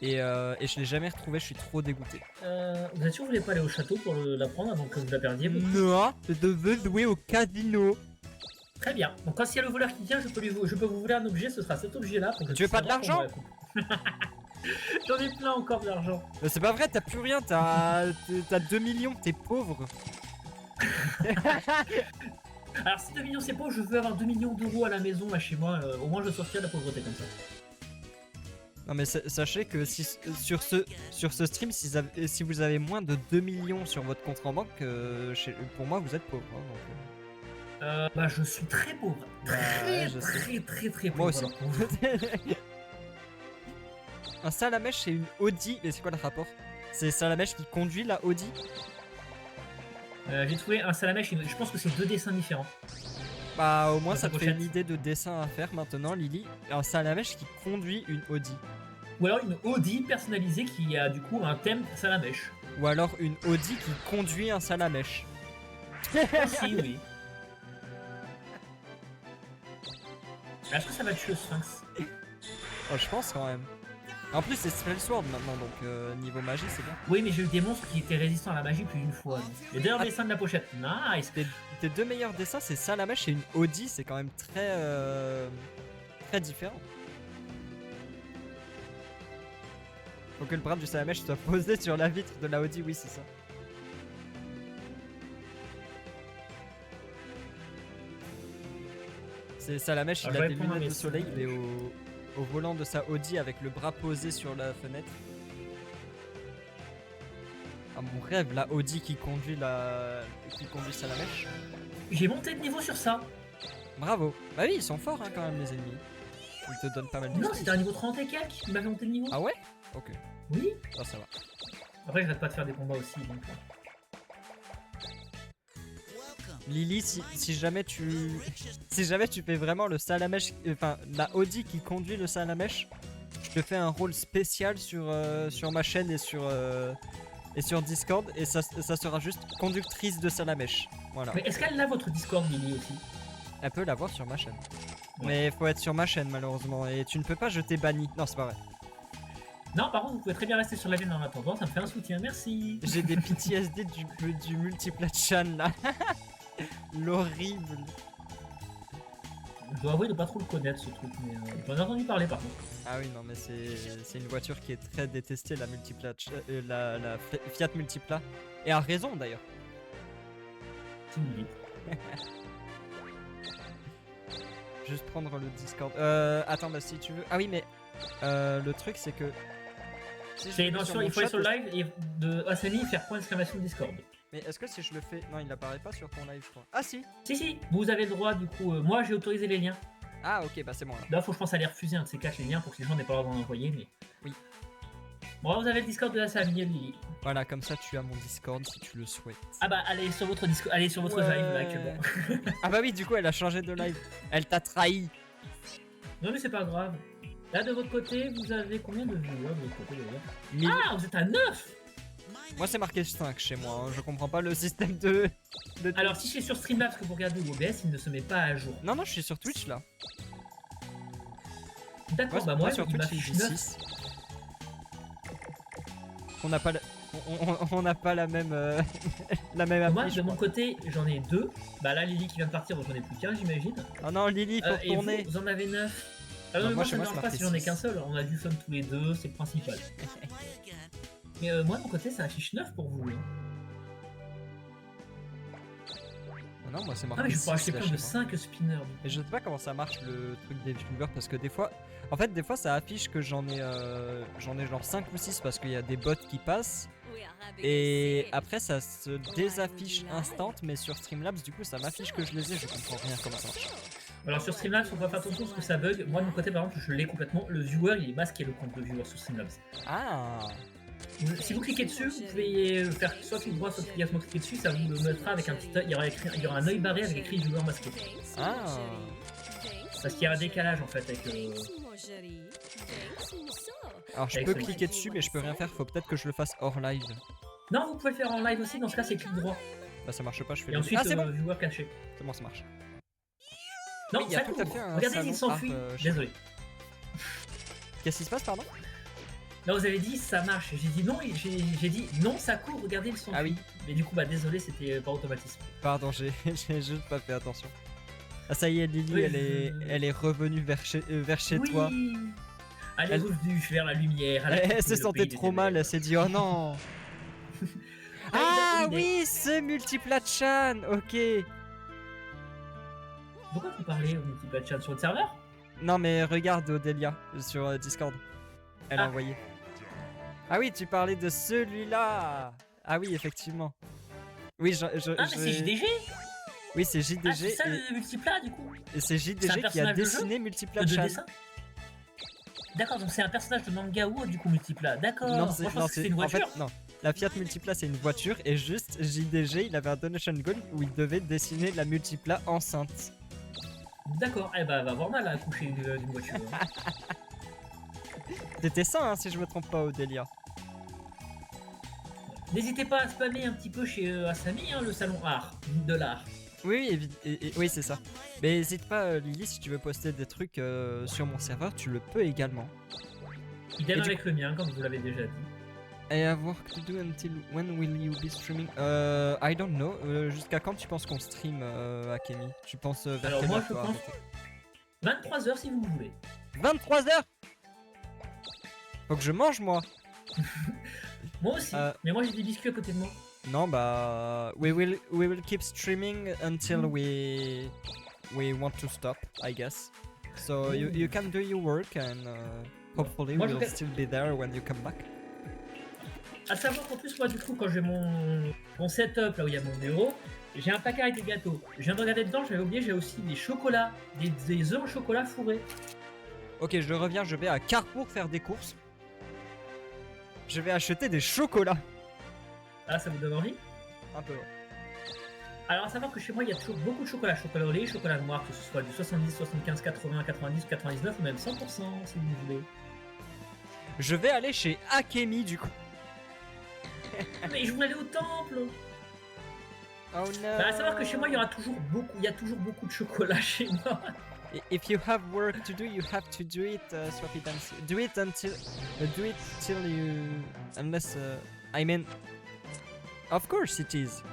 Et je l'ai jamais retrouvé, je suis trop dégoûté. Vous êtes sûr que vous voulez pas aller au château pour la prendre avant que vous la perdiez vous Non, je devais jouer au casino. Très bien. Donc quand il y a le voleur qui vient, je peux vous voler un objet, ce sera cet objet-là. Pour que Tu veux je pas de puisse savoir l'argent? comment la coupe. J'en ai plein encore d'argent. Mais c'est pas vrai, t'as plus rien, t'as 2 millions, t'es pauvre. Alors si 2 millions c'est pas, je veux avoir 2 millions d'euros à la maison, là, chez moi. Au moins je sortirai de la pauvreté comme ça. Non mais sachez que sur ce stream, si vous avez moins de 2 millions sur votre compte en banque, pour moi vous êtes pauvre. Hein, donc, Bah je suis très pauvre. Bah, Très, ouais, je sais. très pauvre. Moi aussi. alors, pour vous. Un Salamèche c'est une Audi, mais c'est quoi le rapport? C'est Salamèche qui conduit la Audi? J'ai trouvé un Salamèche, je pense que c'est 2 dessins différents. Bah au moins Dans ça ta te fait pochette. une idée de dessin à faire maintenant, Lily. Un Salamèche qui conduit une Audi. Ou alors une Audi personnalisée qui a du coup un thème Salamèche. Ou alors une Audi qui conduit un Salamèche. Si, oui. Est-ce que ça va tuer le Sphinx? Oh, je pense quand même. En plus c'est Spellsword maintenant, donc niveau magie c'est bien. Oui, mais j'ai eu des monstres qui étaient résistants à la magie plus d'une fois. donc. Les derniers Ah. dessins de la pochette, nice. Tes deux meilleurs dessins c'est Salamèche et une Audi, c'est quand même très différent. Faut que le bras du Salamèche soit posé sur la vitre de la Audi, oui c'est ça. C'est Salamèche, Ah, il je a vais des prendre un lunettes de soleil, message. il est au volant de sa Audi avec le bras posé sur la fenêtre. Ah mon rêve, la Audi qui conduit Salamèche. J'ai monté de niveau sur ça. Bravo. Bah oui, ils sont forts hein, quand même les ennemis. Ils te donnent pas mal de Non, skills. c'était un niveau 30 et quelques qui m'avait monté de niveau. Ah ouais? Ok, Oui. ça va. Après, j'arrête pas de faire des combats aussi. Donc, Lily, si jamais tu fais vraiment le Salamèche, enfin la Audi qui conduit le Salamèche, je te fais un rôle spécial sur ma chaîne et sur Discord et ça sera juste conductrice de Salamèche. Voilà. Mais est-ce qu'elle a votre Discord, Lily aussi? Elle peut l'avoir sur ma chaîne. Ouais. Mais il faut être sur ma chaîne malheureusement et tu ne peux pas jeter banni. Non, c'est pas vrai. Non, par contre, vous pouvez très bien rester sur la vienne en attendant. Ça me fait un soutien. Merci. J'ai des PTSD du multiplat chan là. L'horrible. Je dois avouer de pas trop le connaître ce truc, mais j'en ai entendu parler par contre. Ah oui, non, mais c'est une voiture qui est très détestée, la multiplat, la Fiat Multipla. Et a raison d'ailleurs. Si vous dites. Juste prendre le Discord. Attends, bah si tu veux. Ah oui, mais le truc c'est que. Si je C'est le non, mets sûr, mon il faut aller chat, sur le live et de Asami faire point d'exclamation Discord. Mais est-ce que si je le fais. Non, il apparaît pas sur ton live, je crois. Ah si! Si, vous avez le droit du coup. Moi j'ai autorisé les liens. Ah ok, bah c'est bon là. Là, faut je pense aller refuser un de ces quatre les liens pour que les gens n'aient pas le droit d'en envoyer. Mais Oui. Bon, vous avez le Discord de Asami et de Lily. Voilà, comme ça tu as mon Discord si tu le souhaites. Ah bah allez sur votre Discord, allez sur votre Ouais. live là actuellement. Ah bah oui, du coup elle a changé de live. Elle t'a trahi. Non mais c'est pas grave. Là de votre côté, vous avez combien de viewers de votre côté d'ailleurs? Mille- Ah, vous êtes à 9. Moi c'est marqué 5 chez moi, hein. Je comprends pas le système de... Alors si c'est sur Streamlabs que vous regardez OBS, il ne se met pas à jour. Non, non, je suis sur Twitch là. D'accord, bah moi moi sur il Twitch il m'affiche dit 9. 6. On n'a pas, on n'a pas la même, la même Moi affiche. de mon quoi. côté j'en ai 2. Bah là Lily qui vient de partir donc j'en ai plus qu'un j'imagine. Oh non, Lily, faut Et vous, retourner. vous en avez 9. Ah Bah, non, mais moi, moi chez ça me moi, dérange c'est pas si marqué j'en ai six. qu'un seul, on a du fun tous les deux, c'est le principal. Mais moi de mon côté ça affiche 9 pour vous. Hein. Non, moi c'est Ah, marqué mais je pourrais 6 acheter là plein chez de moi. 5 spinners. Et je sais pas comment ça marche le truc des viewers parce que des fois, en fait, des fois ça affiche que j'en ai genre 5 ou 6 parce qu'il y a des bots qui passent. Et après ça se désaffiche instant, mais sur Streamlabs du coup ça m'affiche que je les ai, je comprends rien comment ça marche. Alors sur Streamlabs, on va faire attention parce que ça bug. Moi de mon côté, par exemple, je l'ai complètement. Le viewer, il est masqué le compte de viewer sur Streamlabs. Ah, Si vous cliquez dessus, vous pouvez faire soit clic droit, soit cliquer dessus, ça vous le mettra avec un petit œil. Il y aura un œil barré avec écrit viewer masqué. Ah. Parce qu'il y a un décalage en fait avec. Alors je Avec peux celui-ci. cliquer dessus mais je peux rien faire, faut peut-être que je le fasse hors live. Non, vous pouvez le faire en live aussi. Dans ce cas, c'est clic droit. Bah ça marche pas, je fais Et les deux. ensuite, Ah c'est bon, viewer caché. c'est bon, ça marche. Non, Oui, il y a ça tout à court. fait un Regardez, salon il s'enfuit. art, Désolé. Qu'est-ce qui se passe, pardon? Là, vous avez dit ça marche. J'ai dit non, j'ai dit non, ça court. Regardez, il s'enfuit. Ah oui. Mais du coup, bah désolé, c'était par automatisme. Pardon, j'ai juste pas fait attention. Ah ça y est, Lily, Oui, elle est revenue vers chez oui. toi. Elle est Elle- revenue vers la lumière. Elle se sentait trop mal, elle s'est dit oh non. Ah oui, ce multiplatchan, ok. Pourquoi vous parlez au multiple chat sur le serveur? Non mais regarde Odelia sur Discord. Elle a Ah. envoyé. Ah oui, tu parlais de celui-là. Ah oui, effectivement. Oui, Ah, mais c'est JDG. Oui, c'est Ah, c'est JDG ça le multiplat du coup. et c'est C'est un JDG qui a personnage de jeu dessiné De multiplatchan. dessin. D'accord, donc c'est un personnage de manga ou du coup multiplat. D'accord. Non, Moi, je pensais que c'était une en voiture. fait non. La Fiat Multipla c'est une voiture et juste JDG il avait un donation goal où il devait dessiner la Multipla enceinte. D'accord. Eh bah, va avoir mal à accoucher d'une voiture. hein. C'était ça hein, si je me trompe pas Odelia. N'hésitez pas à spammer un petit peu chez Asami, hein, le salon art de l'art. Oui, oui c'est ça. Mais n'hésite pas Lily si tu veux poster des trucs sur mon serveur, tu le peux également. Idem Et du avec le mien, comme vous l'avez déjà dit. I have work to do until when will you be streaming? I don't know. Jusqu'à quand tu penses qu'on stream Akemi? Tu penses vers Alors, quelle moi, heure je faut pense- arrêter 23h si vous voulez. 23h. Faut que je mange moi. Moi aussi. Mais moi j'ai des biscuits à côté de moi. Non bah we will keep streaming until we want to stop, I guess. So you can do your work and hopefully Moi, je we'll vais- still be there when you come back. A savoir qu'en plus, moi du coup, quand j'ai mon setup là où il y a mon bureau, j'ai un placard avec des gâteaux. Je viens de regarder dedans, j'avais oublié, j'ai aussi des chocolats, des œufs au chocolat fourrés. Ok, je reviens, je vais à Carrefour faire des courses. Je vais acheter des chocolats. Ah, ça vous donne envie? Un peu. Alors, à savoir que chez moi, il y a toujours beaucoup de chocolat. Chocolat au lait, chocolat noir, que ce soit du 70, 75, 80, 90, 99 ou même 100% si vous voulez. Je vais aller chez Akemi du coup. Mais je voulais aller au temple. Oh no. Bah, à savoir que chez moi, il y a toujours beaucoup de chocolat chez moi. If you have work to do, you have to do it, Swappy Dance. Do it till you, unless, I mean, of course it is.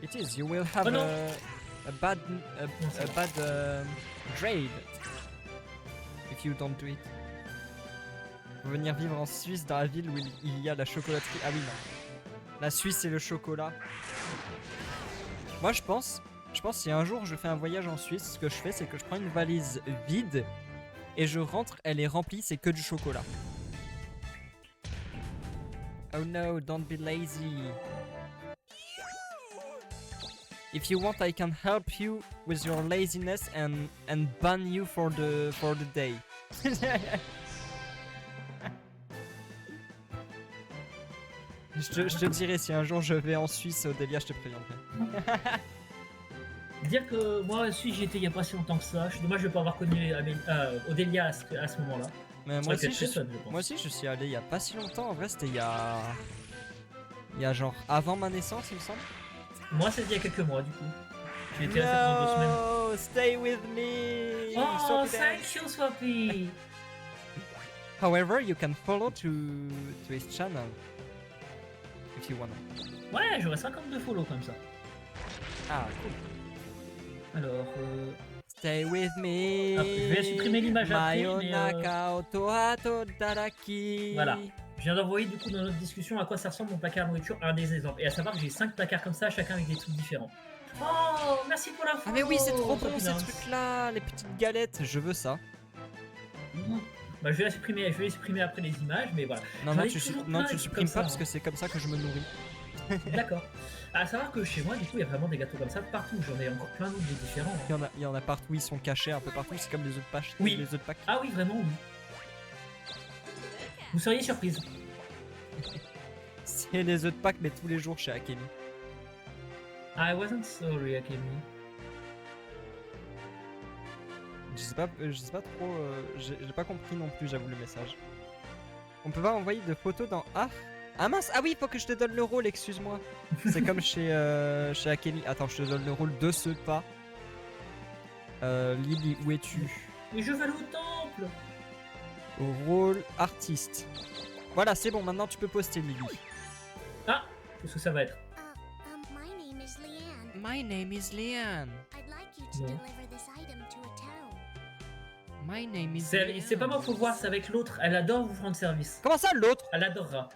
It is. You will have Oh no. a bad grade if you don't do it. Venir vivre en Suisse dans la ville où il y a la chocolaterie. Ah oui non. La Suisse et le chocolat. Moi je pense si un jour je fais un voyage en Suisse, ce que je fais c'est que je prends une valise vide et je rentre, elle est remplie, c'est que du chocolat. Oh no, don't be lazy. If you want, I can help you with your laziness and ban you for the day. Je te dirai si un jour je vais en Suisse, Odelia, je te préviendrai. Dire que moi aussi j'y étais il y a pas si longtemps que ça. Je suis dommage de pas avoir connu Odelia à ce moment-là. Mais Ça moi aurait pu aussi, être très fun, je pense. moi aussi, je suis allé il y a pas si longtemps. En vrai, c'était il y a genre avant ma naissance, il me semble. Moi c'était il y a quelques mois du coup. J'ai été resté pendant 2 semaines. No, stay with me. Oh, Swappy thank Dance. you Swappy. However, you can follow to his channel if you wanna. Ouais, j'aurais 52 follow comme ça. Ah, cool. Alors, Stay with me. Après, je vais supprimer l'image après, mais, Mayonaka otohato daraki. Voilà. je viens d'envoyer du coup dans notre discussion à quoi ça ressemble mon placard à nourriture, un des exemples. Et à savoir que j'ai 5 placards comme ça, chacun avec des trucs différents. Oh, merci pour la Ah mais oui, c'est trop bon Swappy ces Dance. trucs-là, les petites galettes, je veux ça. Bah, je vais les supprimer après les images, mais voilà. Non, J'en non, ai toujours non, plein, tu des le trucs supprimes comme pas ça, parce que c'est comme ça que je me nourris. D'accord. À savoir que chez moi, du coup, il y a vraiment des gâteaux comme ça partout. J'en ai encore plein d'autres différents. Il y en a partout, ils sont cachés un peu partout, c'est comme les autres pages, Oui. les autres packs. Ah oui, vraiment, oui. Vous seriez surprise. C'est les autres packs, mais tous les jours chez Akemi. I wasn't sorry, Akemi. Je sais pas trop, j'ai pas compris non plus, j'avoue, le message. On peut pas envoyer de photos dans Ah mince, ah oui, faut que je te donne le rôle, excuse-moi. C'est comme chez Akemi. Attends, je te donne le rôle de ce pas. Lily, où es-tu? Mais je vais aller au temple. Rôle artiste. Voilà, c'est bon, maintenant tu peux poster Lily. Ah, qu'est-ce que ça va être? My name is Leanne. My name is Leanne. I'd like you to No. deliver this item to a town. My name is C'est pas moi, faut voir, c'est avec l'autre. Elle adore vous rendre service. Comment ça, l'autre? Elle adorera.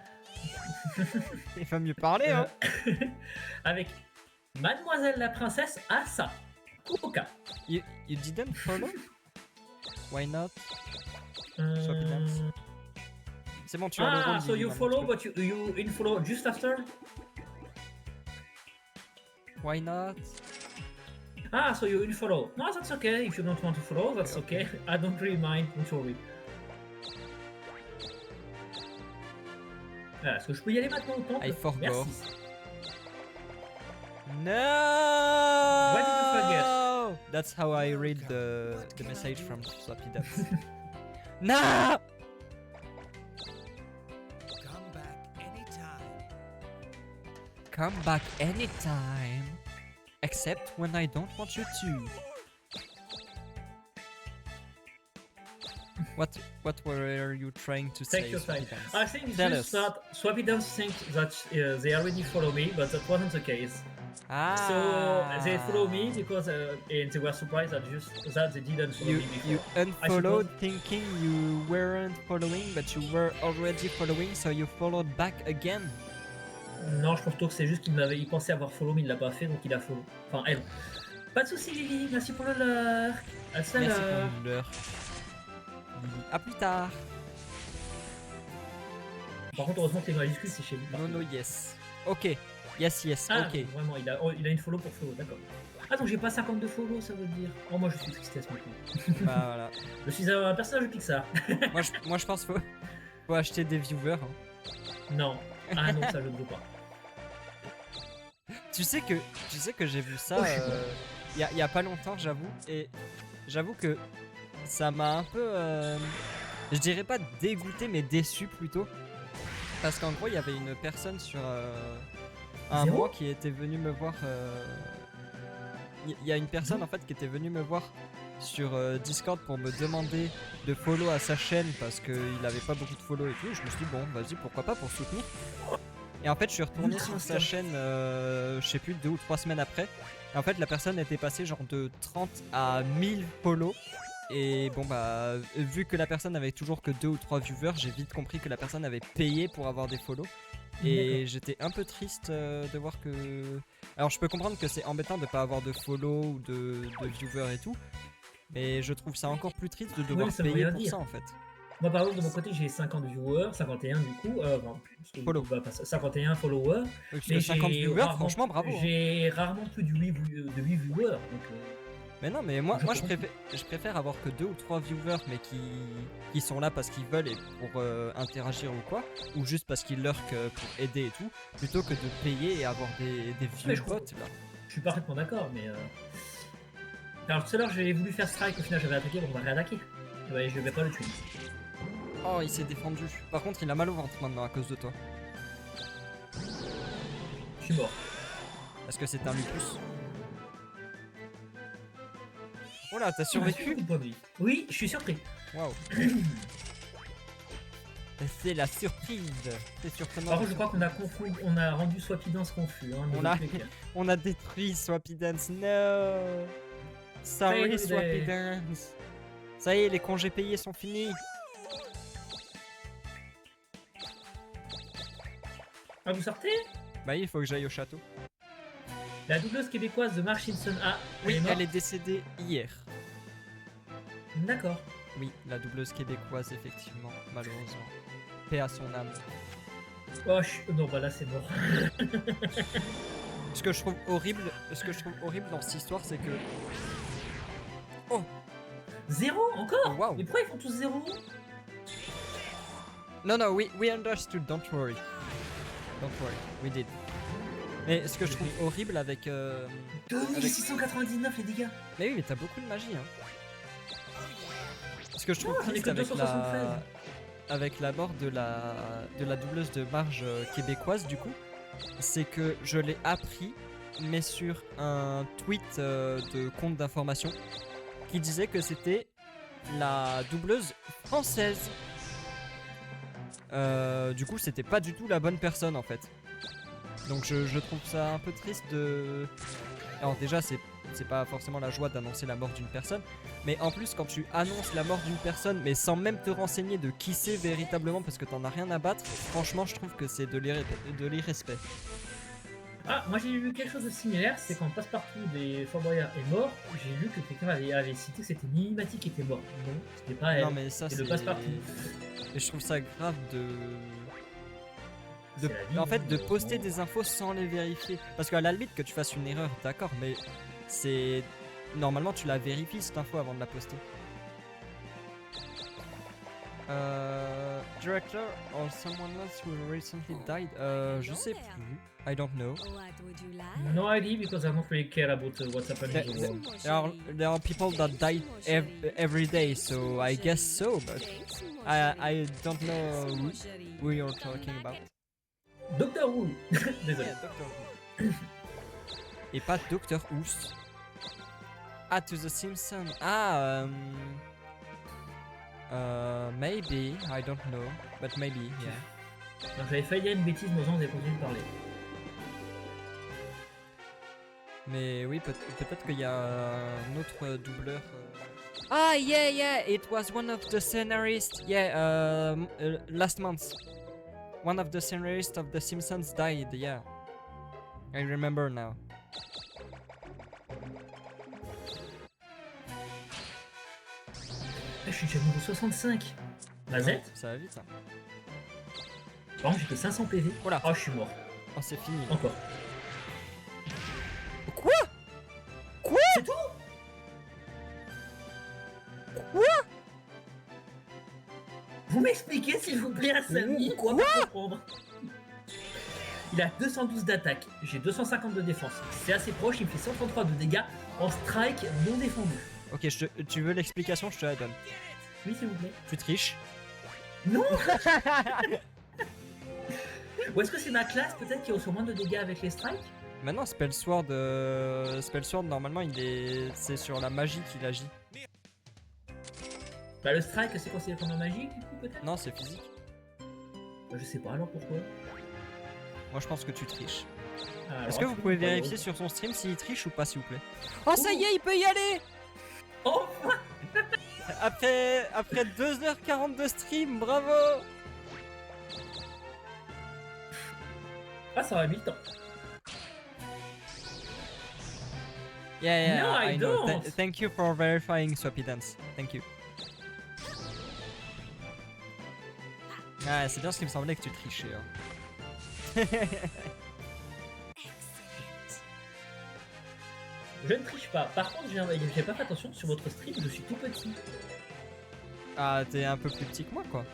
Il va mieux parler, hein. Avec Mademoiselle la princesse Asa. Kuoka. You didn't follow? Why not? Euh, Swap it dance. C'est bon, tu as le rôle. so Lily, you maintenant, follow, tu peux- but you unfollow just after? Why not? Ah, so you unfollow. No, that's okay. If you don't want to follow, that's okay. I don't really mind, don't worry. Voilà, est-ce que je peux y aller maintenant au temple? I forgot. Merci. No! What did you forget? That's how I read the message from Swappy Dance. No! Come back anytime. Come back anytime. Except when I don't want you to. What were you trying to say? Take your time. Swappy Dance? I think it's Tell just us. that Swappy Dance thinks that they already follow me, but that wasn't the case. Ah. So they follow me because and they were surprised that they didn't follow You me before. you unfollowed suppose- thinking you weren't following, but you were already following, so you followed back again. Non, je pense plutôt que c'est juste il pensait avoir follow, mais il l'a pas fait, donc il a follow. Enfin, elle. Pas de soucis, Lily, merci pour le lurk. À tout à Merci l'heure. pour l'heure. Lily. À plus tard. Par contre, heureusement que les majuscules, c'est chez lui. No no yes. Ok. Yes Ah, ok. vraiment, il a une follow pour follow, d'accord. Ah, donc j'ai pas 52 follow, ça veut dire. Oh, moi je suis tristesse maintenant. Bah voilà. Je suis un personnage de Pixar. Moi je pense faut acheter des viewers. Hein. Non. Ah non, ça je ne veux pas. Tu sais que j'ai vu ça Oh, je suis il y a pas longtemps, j'avoue, et j'avoue que ça m'a un peu je dirais pas dégoûté mais déçu plutôt, parce qu'en gros il y avait une personne sur un Zéro mois qui était venue me voir il y a une personne en fait qui était venue me voir sur Discord pour me demander de follow à sa chaîne parce qu'il avait pas beaucoup de follow et tout. Je me suis dit bon vas-y pourquoi pas pour soutenir. Et en fait je suis retourné sur sa chaîne je sais plus 2 ou 3 semaines après. Et en fait la personne était passée genre de 30 à 1000 follow. Et bon bah vu que la personne avait toujours que 2 ou 3 viewers, j'ai vite compris que la personne avait payé pour avoir des follow. Et j'étais un peu triste de voir que... Alors je peux comprendre que c'est embêtant de pas avoir de follow ou de viewers et tout. Mais je trouve ça encore plus triste de devoir ça veut payer rien pour dire. ça en fait. Moi par exemple de mon côté j'ai 50 viewers, 51 du coup, enfin, parce que, Follow. bah, 51 followers. Oui, parce Mais que 50 j'ai viewers, rarement- franchement bravo. Hein. J'ai rarement plus de 8 viewers. Donc, Mais non, mais moi Je je préfère avoir que 2 ou 3 viewers mais qui sont là parce qu'ils veulent et pour interagir ou quoi, ou juste parce qu'ils lurk pour aider et tout, plutôt que de payer et avoir des Mais vieux je bots comprends. là. je suis parfaitement d'accord, mais. Alors tout à l'heure j'ai voulu faire strike, au final j'avais attaqué, bon on va réattaquer. Ouais, je vais pas le tuer. Oh, il s'est défendu. Par contre, il a mal au ventre maintenant à cause de toi. Je suis mort. Parce que c'est un lupus. Oh là, t'as Ah, survécu? Oui, je suis surpris. Waouh. C'est la surprise. C'est surprenant. Par contre, je crois on a rendu Swappy Dance confus. Hein, On a- On a détruit Swappy Dance. No. Sorry, Fail Swappy day. Dance. Ça y est, les congés payés sont finis. Ah, vous sortez? Bah, il faut que j'aille au château. La doubleuse québécoise de Marge Simpson A. Oui, morte. elle est décédée hier. D'accord. Oui, la doubleuse québécoise, effectivement, malheureusement. Paix à son âme. Oh, non, bah là c'est mort. Ce que je trouve horrible dans cette histoire, c'est que... Oh, 0 encore. Oh, wow. Mais pourquoi ils font tous 0? no, no, we understood, don't worry. Don't worry, we did. Mais ce que je trouve horrible avec... 2699 les dégâts. Mais oui, mais t'as beaucoup de magie, hein. Ce que je trouve Non, j'en ai triste que avec 273. avec la mort de la doubleuse de Marge québécoise, du coup, c'est que je l'ai appris, mais sur un tweet de compte d'information qui disait que c'était la doubleuse française. Du coup, c'était pas du tout la bonne personne en fait. Donc je trouve ça un peu triste de... Alors déjà, c'est pas forcément la joie d'annoncer la mort d'une personne, mais en plus quand tu annonces la mort d'une personne mais sans même te renseigner de qui c'est véritablement parce que t'en as rien à battre, franchement je trouve que c'est de l'irrespect. Ah, moi j'ai vu quelque chose de similaire, c'est quand Passepartout des Fort Boyard est mort, j'ai vu que quelqu'un avait cité que c'était Mimimati qui était mort. Non, c'était pas elle. Non mais ça c'est c'est... le Passepartout. Et je trouve ça grave C'est la vie, en fait de hein. poster des infos sans les vérifier. Parce qu'à la limite que tu fasses une erreur, d'accord, mais c'est... Normalement tu la vérifies cette info avant de la poster. Director or someone else who recently died? Je sais plus. I don't know. What would you like? No idea because I don't really care about what's happening in the world. There are people that die every day, so I guess so, but I don't know who you're talking about. Doctor Who. Désolé. Yeah, Doctor Who. Et pas Doctor Who. Ah, to the Simpsons. Ah, maybe, I don't know, but maybe, yeah. Alors, j'avais failli dire une bêtise, mais aux avez continué de parler. Mais oui, peut-être qu'il y a un autre doubleur. Ah, yeah, it was one of the scenarists, yeah, last month. One of the scenarists of The Simpsons died, yeah. I remember now. Ah, je suis déjà niveau 65. La Z. Ça va vite, hein. Par contre, j'ai que 500 PV. Oh là. Oh, je suis mort. Oh, c'est fini. Encore. Quoi? Quoi? C'est tout? Quoi? Vous m'expliquez s'il vous plaît à Samy quoi pas comprendre. Il a 212 d'attaque, j'ai 250 de défense. C'est assez proche, il me fait 133 de dégâts en strike non défendu. Ok, tu veux l'explication, je te la donne. Oui, s'il vous plaît. Tu triches. Non. Ou est-ce que c'est ma classe peut-être qui reçoit moins de dégâts avec les strikes? Maintenant, Spellsword, normalement, c'est sur la magie qu'il agit. Bah le strike c'est considéré comme un magique du coup peut-être? Non, c'est physique. Bah, je sais pas alors pourquoi. Moi, je pense que tu triches. Alors, Est-ce que vous je pouvez sais pas. vérifier sur son stream s'il triche ou pas, s'il vous plaît? Oh, ça y est, il peut y aller! Oh. Après 2h40 de stream, bravo! Ah, ça aurait mis le temps. Yeah, No, I I know. don't. Thank you for verifying Swappy Dance. Thank you. Ah, c'est bien ce qu'il me semblait que tu trichais. Hein. Je ne triche pas. Par contre, j'ai pas fait attention sur votre stream, je suis tout petit. Ah, t'es un peu plus petit que moi, quoi.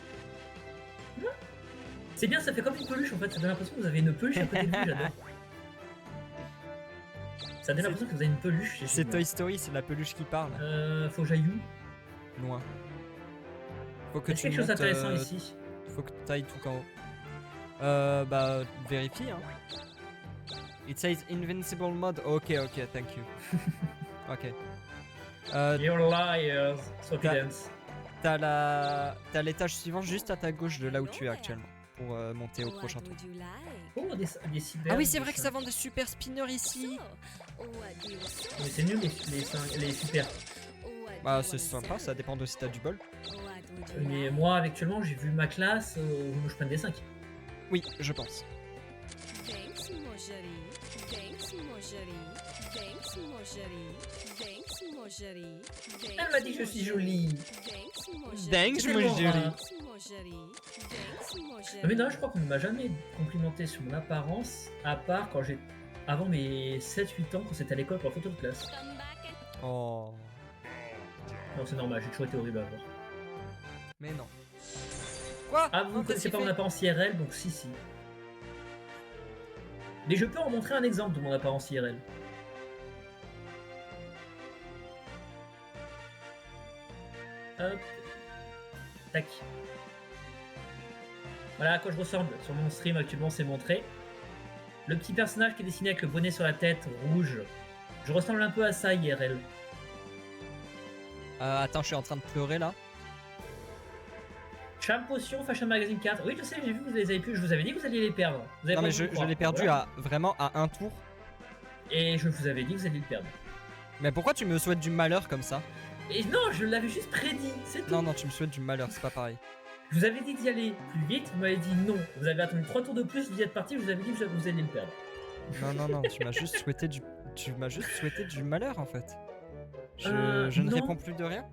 C'est bien, ça fait comme une peluche en fait. Ça donne l'impression que vous avez une peluche à côté de vous, j'adore. Ça donne l'impression que vous avez une peluche. C'est Toy Story, c'est la peluche qui parle. Faut que j'aille où? Loin. Faut que Est-ce tu quelque chose montes, d'intéressant ici? faut que tu ailles tout en haut. Bah, vérifie, hein. It says invincible mode. Ok, thank you. Ok. You're liars, Sophie T'as- Dance. T'as l'étage suivant juste à ta gauche de là où tu es actuellement. Pour monter au What prochain tour. would you like? Oh, des cyber. Ah oui, c'est vrai que ça vend des super spinners ici. So, what do you say? Mais c'est nul les super. What Bah, do c'est you sympa, say? ça dépend de si t'as du bol. What would you Mais like? moi, actuellement, j'ai vu ma classe, je prends des 5. Oui, je pense. Thanks, mon chéri. Thanks, mon Thanks, Marjorie. Thanks, Marjorie. Elle m'a dit que je suis jolie. Thanks, Dingue, C'est mon bon, chéri. hein. Marjorie. Mais non, je crois qu'on ne m'a jamais complimenté sur mon apparence, à part quand j'ai. Avant mes 7-8 ans, quand c'était à l'école pour la photo de classe. Come back and Oh. Non, c'est normal, j'ai toujours été horrible à voir. Mais non. Quoi? Ah, vous Non, ne connaissez qu'est-ce pas qu'il mon fait? apparence IRL, donc si. Mais je peux en montrer un exemple de mon apparence IRL. Hop. Tac. Voilà à quoi je ressemble. Sur mon stream actuellement, c'est montré. Le petit personnage qui est dessiné avec le bonnet sur la tête, rouge. Je ressemble un peu à ça IRL. Attends, je suis en train de pleurer là. Charm Potion, Fashion Magazine 4. Oui, je sais, j'ai vu que vous les avez pu. Je vous avais dit que vous alliez les perdre. Vous avez Non pas mais voulu je croire. l'ai perdu Voilà. à vraiment à un tour. Et je vous avais dit que vous alliez le perdre. Mais pourquoi tu me souhaites du malheur comme ça? Et non, je l'avais juste prédit, c'est tout. Non, non, tu me souhaites du malheur, c'est pas pareil. Je vous avais dit d'y aller plus vite, vous m'avez dit non. Vous avez attendu 3 tours de plus, vous y êtes parti, je vous avais dit que vous alliez le perdre. Non, non, non, tu m'as juste souhaité du malheur en fait. Je ne non. réponds plus de rien.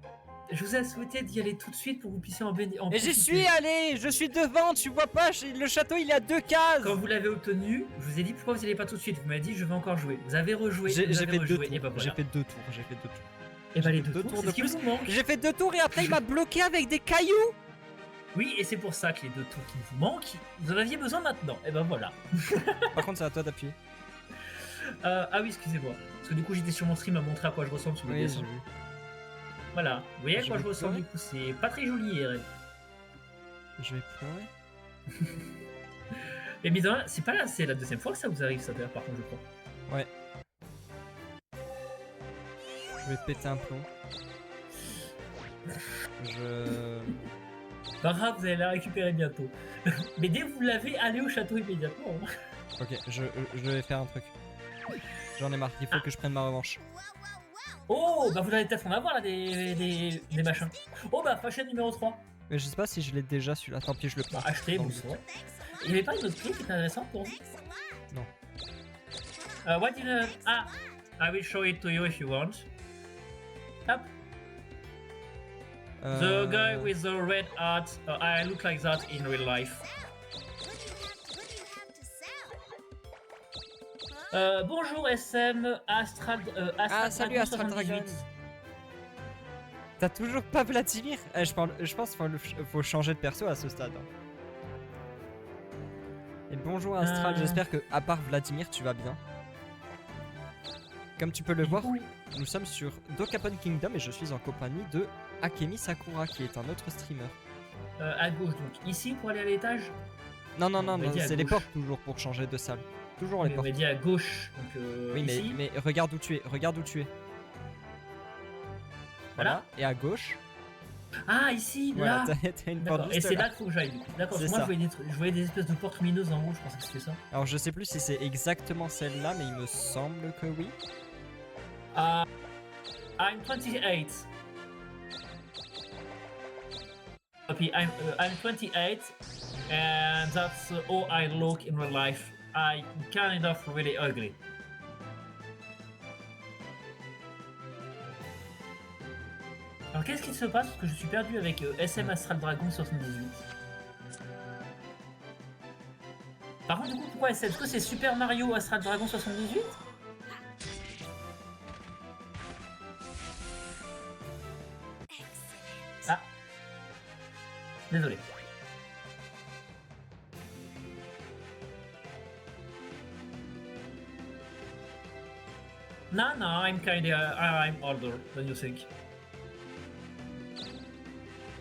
Je vous ai souhaité d'y aller tout de suite pour que vous puissiez en Et j'y profiter. suis allé, je suis devant, tu vois pas, le château il est à 2 cases. Quand vous l'avez obtenu, je vous ai dit pourquoi vous n'y allez pas tout de suite. Vous m'avez dit je vais encore jouer. Vous avez rejoué, J'ai vous fait avez 2 tours, rejoué, et bah voilà. j'ai fait 2 tours, j'ai fait 2 tours. Et bah les j'ai fait 2 deux tours, tours c'est de ce qui plus. vous manque. J'ai fait 2 tours et après il m'a bloqué avec des cailloux. Oui, et c'est pour ça que les 2 tours qui vous manquent, vous en aviez besoin maintenant. Et ben voilà. Par contre c'est à toi d'appuyer. Ah oui, excusez-moi. Parce que du coup j'étais sur mon stream à montrer à quoi je ressemble sur le Oui, dessin. j'ai vu. Voilà. Vous voyez à Je quoi vais je ressemble pleurer. du coup, c'est pas très joli IRL. Je vais pleurer. Mais évidemment, c'est pas là, c'est la deuxième fois que ça vous arrive, ça d'ailleurs, par contre, je crois. Je vais péter un plomb. Je... Pas grave, vous allez la récupérer bientôt. Mais dès que vous l'avez, allez au château immédiatement. hein. Ok, je vais faire un truc. J'en ai marre, il faut que je prenne ma revanche. Oh, bah vous allez peut-être en avoir là des machins. Oh, bah fashion numéro 3. Mais je sais pas si je l'ai déjà celui-là, tant pis je le prends. Bah achetez, Dans le bon doute. sang. Il n'y avait pas une autre clé qui était intéressante pour vous? Non. What did Ah, I will show it to you if you want. Hop. The guy with the red hat. I look like that in real life. Bonjour SM, Astral, Astral salut, Dragon Astral 78. Dragon. T'as toujours pas Vladimir? Je pense qu'il faut changer de perso à ce stade. Et bonjour Astral, j'espère que à part Vladimir tu vas bien. Comme tu peux le voir, nous sommes sur Dokapon Kingdom et je suis en compagnie de Akemi Sakura qui est un autre streamer. À gauche donc. Ici pour aller à l'étage. Non, non, non, On m'a non, dit à c'est les gauche. portes toujours pour changer de salle. Toujours les On portes. m'a dit à gauche. Donc Oui, ici. mais regarde où tu es, regarde où tu es. Voilà, et à gauche, Ah ici, voilà, là. t'as une D'accord. porte Et juste c'est là. là qu'il faut que j'aille. D'accord. C'est Moi ça. je voyais des espèces de portes lumineuses en haut. Je pensais que c'était ça. Alors je sais plus si c'est exactement celle-là, mais il me semble que oui. I'm 28. Okay, I'm 28, and that's how I look in real life. I'm kind of really ugly. Alors qu'est-ce qui se passe parce que je suis perdu avec SM Astral Dragon 78. Par contre, du coup, pourquoi SM? Est-ce que c'est Super Mario Astral Dragon 78? Ah. Désolé. No, I'm kinda, I'm older than you think.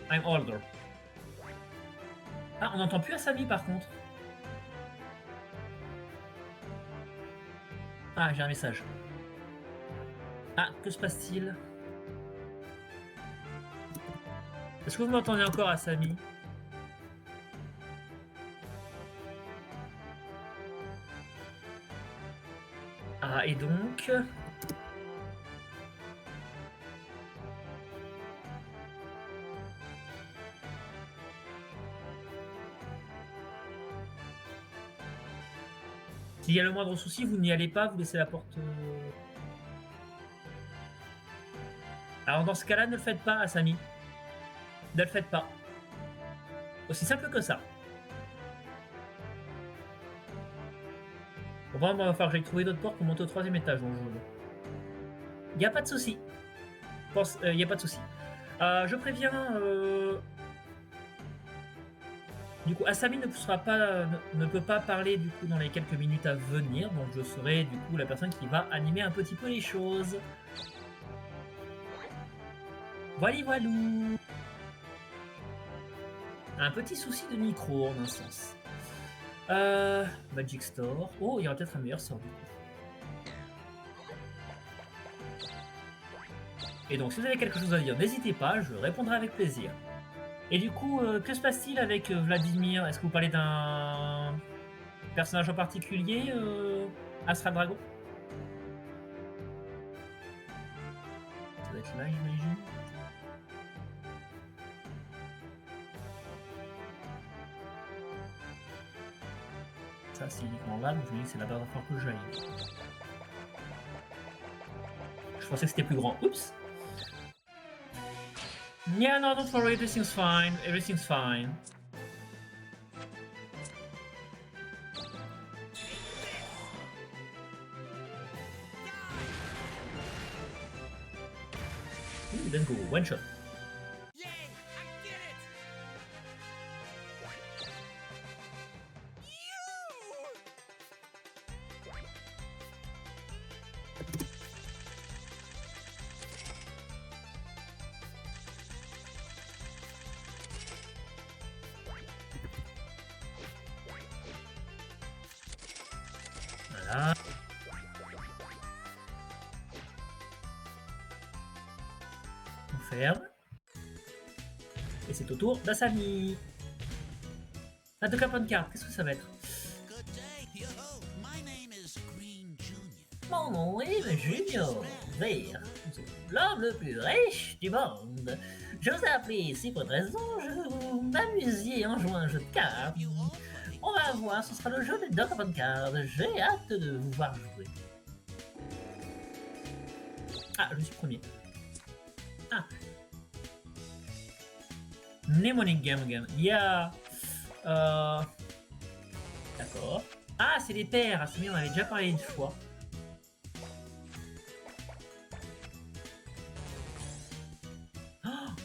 I'm older. Ah, on n'entend plus Asami par contre. Ah, j'ai un message. Ah, que se passe-t-il? Est-ce que vous m'entendez encore, Asami? Ah, et donc... S'il y a le moindre souci, vous n'y allez pas, vous laissez la porte... Alors dans ce cas-là, ne le faites pas, Asami. Ne le faites pas. Aussi simple que ça. Bon, vraiment, il va falloir que j'aille trouver d'autres portes pour monter au 3e étage dans le jeu. Il n'y a pas de souci. Il n'y a pas de souci. Je préviens... Du coup, Asami ne peut pas parler du coup dans les quelques minutes à venir, donc je serai du coup la personne qui va animer un petit peu les choses. Voilà, voilou. Un petit souci de micro en un sens. Magic Store. Oh, il y aura peut-être un meilleur sort du coup. Et donc, si vous avez quelque chose à dire, n'hésitez pas, je répondrai avec plaisir. Et du coup, que se passe-t-il avec Vladimir? Est-ce que vous parlez d'un personnage en particulier, Astra Dragon? Ça doit être là, j'imagine. Ça, c'est uniquement là, donc je me dis que c'est la dernière fois que j'aille. Je pensais que c'était plus grand. Oups! Yeah, no, don't worry, everything's fine. Everything's fine. Ooh, let's go, one shot. Yay! I did it! Voilà. On ferme. Et c'est au tour d'Asami. Ah, de Capone Card, qu'est-ce que ça va être? Good day. Yo-ho! My name is Green Jr. Mon nom est Junior Vert, l'homme le plus riche du monde. Je vous ai appelé ici pour une raison, je veux vous m'amusiez en jouant à un jeu de cartes. On va voir, ce sera le jeu des Duck Upon Card. J'ai hâte de vous voir jouer. Ah, je suis premier. Ah. Mnemonic Game Game. Il y a... D'accord. Ah, c'est les paires. Ah, c'est bien, on avait déjà parlé une fois.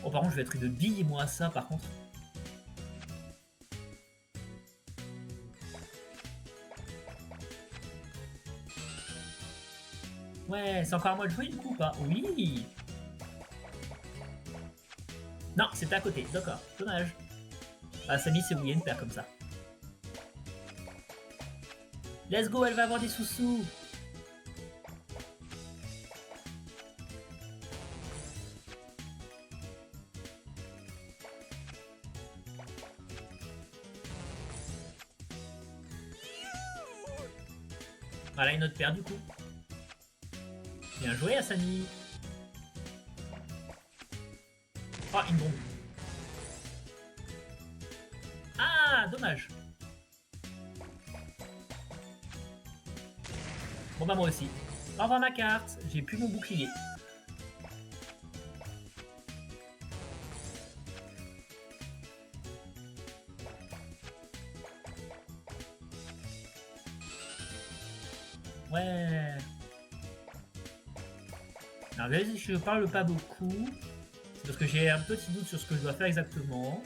Oh, par contre, je vais être de billes, moi, à ça, par contre. Ouais, c'est encore à moi de jouer, du coup, ou pas? Oui. Non, c'était à côté. D'accord. Dommage. Ah, Samy s'est oublié une paire comme ça. Let's go, elle va avoir des sous-sous. Voilà une autre paire du coup. Bien joué, Asami. Oh, une bombe. Ah, dommage. Bon bah moi aussi. Au revoir ma carte, j'ai plus mon bouclier. Ouais. Alors si je parle pas beaucoup, c'est parce que j'ai un petit doute sur ce que je dois faire exactement.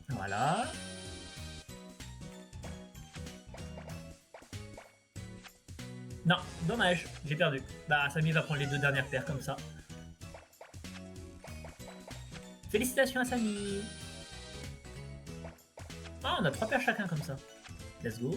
Voilà. Non, dommage, j'ai perdu. Bah, Samy va prendre les deux dernières paires comme ça. Félicitations à Samy. Ah, on a 3 paires chacun comme ça. Let's go.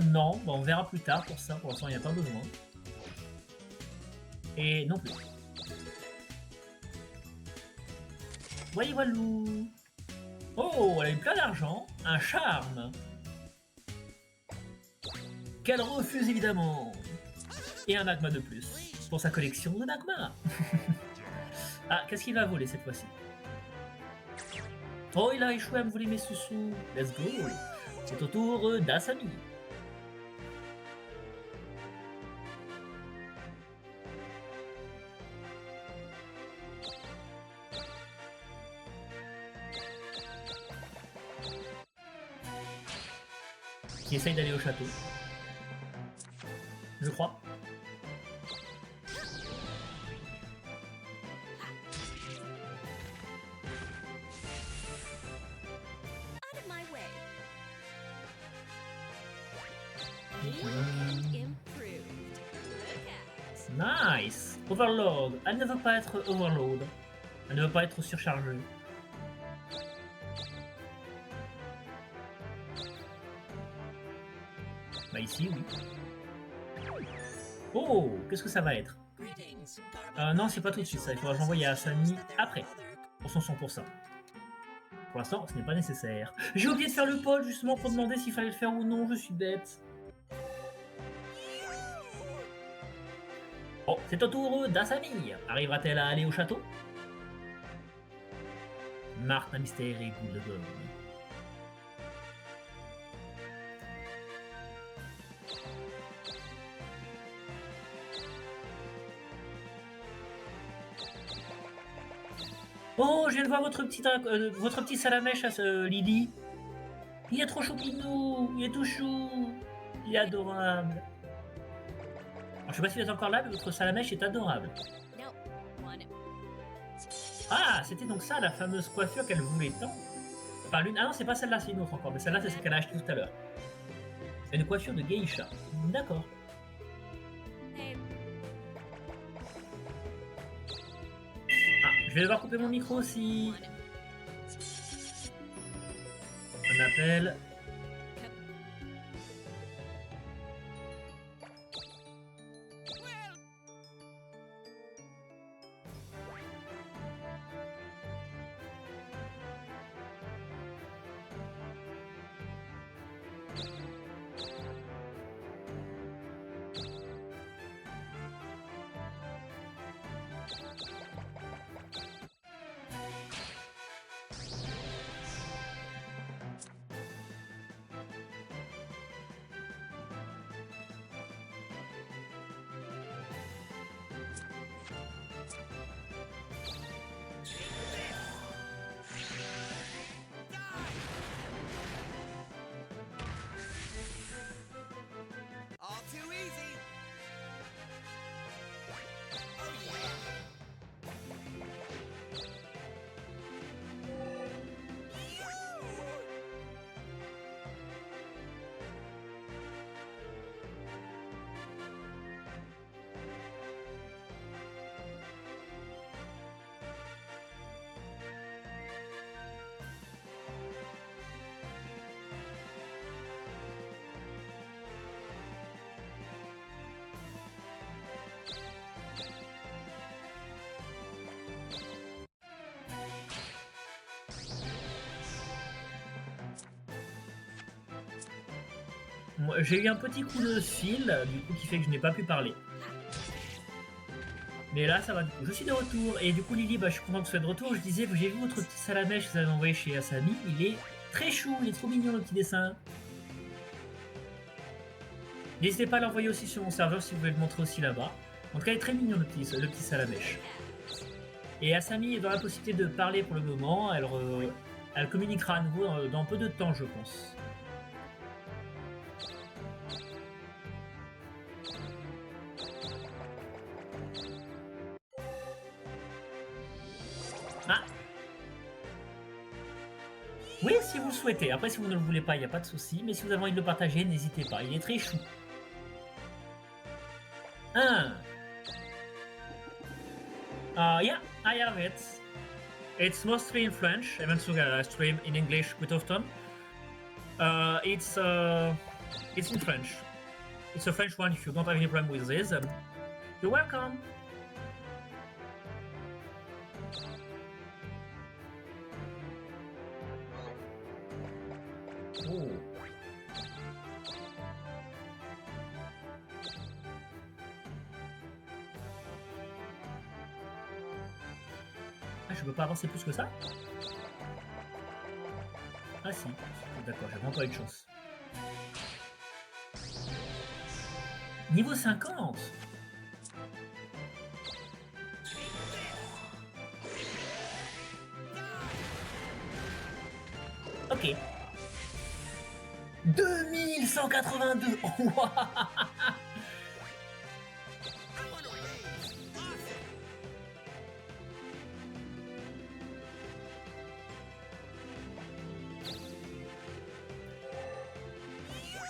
Non, bah on verra plus tard pour ça. Pour l'instant, il n'y a pas besoin. Et non plus. Voyez, voilou. Oh, elle a eu plein d'argent. Un charme. qu'elle refuse évidemment. Et un magma de plus pour sa collection de magma. Ah, qu'est-ce qu'il va voler cette fois-ci? Oh, il a échoué à me voler mes sous-sous. Let's go. C'est au tour d'Asami. Qui essaye d'aller au château. Je crois. Out of my way. Clean and improved. Look at. Nice. Overload. Elle ne veut pas être overload. Elle ne veut pas être surchargée. Bah ici, oui. Oh, qu'est-ce que ça va être? Non, c'est pas tout de suite ça. Il faudra que j'envoie à Asami après. Pour son 100%. Pour l'instant, ce n'est pas nécessaire. J'ai oublié de faire le poll justement pour demander s'il fallait le faire ou non. Je suis bête. Oh, c'est au tour d'Asami. Arrivera-t-elle à aller au château? Marthe, un mystère et boule de gomme. Oh, je viens de voir votre petit salamèche à ce Lily. Il est trop choupinou, il est tout chou, il est adorable. Alors, je sais pas si vous êtes encore là, mais votre salamèche est adorable. No. One. Ah, c'était donc ça la fameuse coiffure qu'elle voulait tant. Enfin, l'une. Ah non, c'est pas celle-là, c'est une autre encore, mais celle-là, c'est celle qu'elle a achetée tout à l'heure. C'est une coiffure de geisha. D'accord. Hey. Ah, je vais devoir couper mon micro aussi. One. Un appel. All too easy. Oh yeah. Moi, j'ai eu un petit coup de fil, du coup, qui fait que je n'ai pas pu parler. Mais là, ça va du coup. Je suis de retour. Et du coup, Lily, bah, je suis content que tu sois de retour. Je disais, j'ai vu votre petit salamèche que vous avez envoyé chez Asami. Il est très chou, il est trop mignon, le petit dessin. N'hésitez pas à l'envoyer aussi sur mon serveur si vous voulez le montrer aussi là-bas. En tout cas, il est très mignon, le petit salamèche. Et Asami est dans la possibilité de parler pour le moment. Elle communiquera à nouveau dans peu de temps, je pense. Ah! Oui, si vous le souhaitez. Après, si vous ne le voulez pas, il n'y a pas de souci. Mais si vous avez envie de le partager, n'hésitez pas. Il est très chou. Ah! Yeah, I have it. It's mostly in French. Even though I stream in English quite often. It's in French. It's a French one. If you don't have any problem with this, you're welcome. Oh. je peux pas avancer plus que ça? Ah si, d'accord, j'ai vraiment pas eu de chance. Niveau 50. Ok. 2182. Ouah.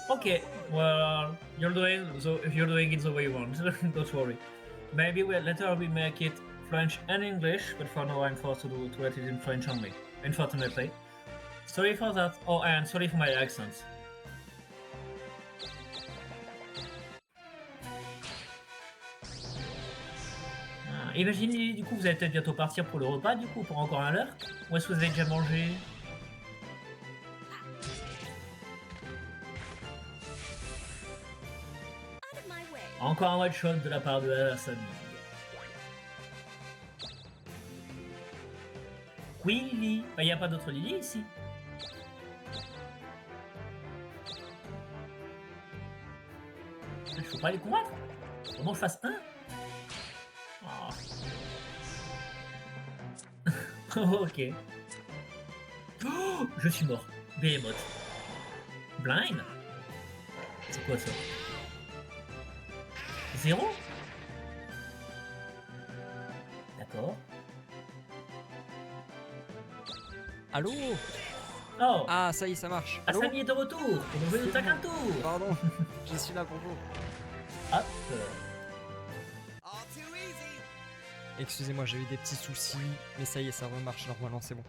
Okay, well, you're doing it the way you want. Don't worry. Maybe later we make it French and English, but for now I'm forced to let it in French only. Unfortunately. Sorry for that. Oh, and sorry for my accent. Ah, imaginez, du coup, vous allez peut-être bientôt partir pour le repas, du coup, pour encore un heure. Ou est-ce que vous avez déjà mangé? Out of my way. Encore un one shot de la part de la famille. Oui, Lily. Il n'y a pas d'autre Lily ici. Je peux pas les combattre. Comment je fasse un? Oh. Ok. Oh, je suis mort. Behemoth. Blind? C'est quoi ça? 0? D'accord. Allô? Oh! Ah, ça y est, ça marche. Allô? Asami est de retour pour nous jouer de un tour! Pardon, je suis là pour vous. Hop! All too easy. Excusez-moi, j'ai eu des petits soucis, mais ça y est, ça remarche normalement, c'est bon.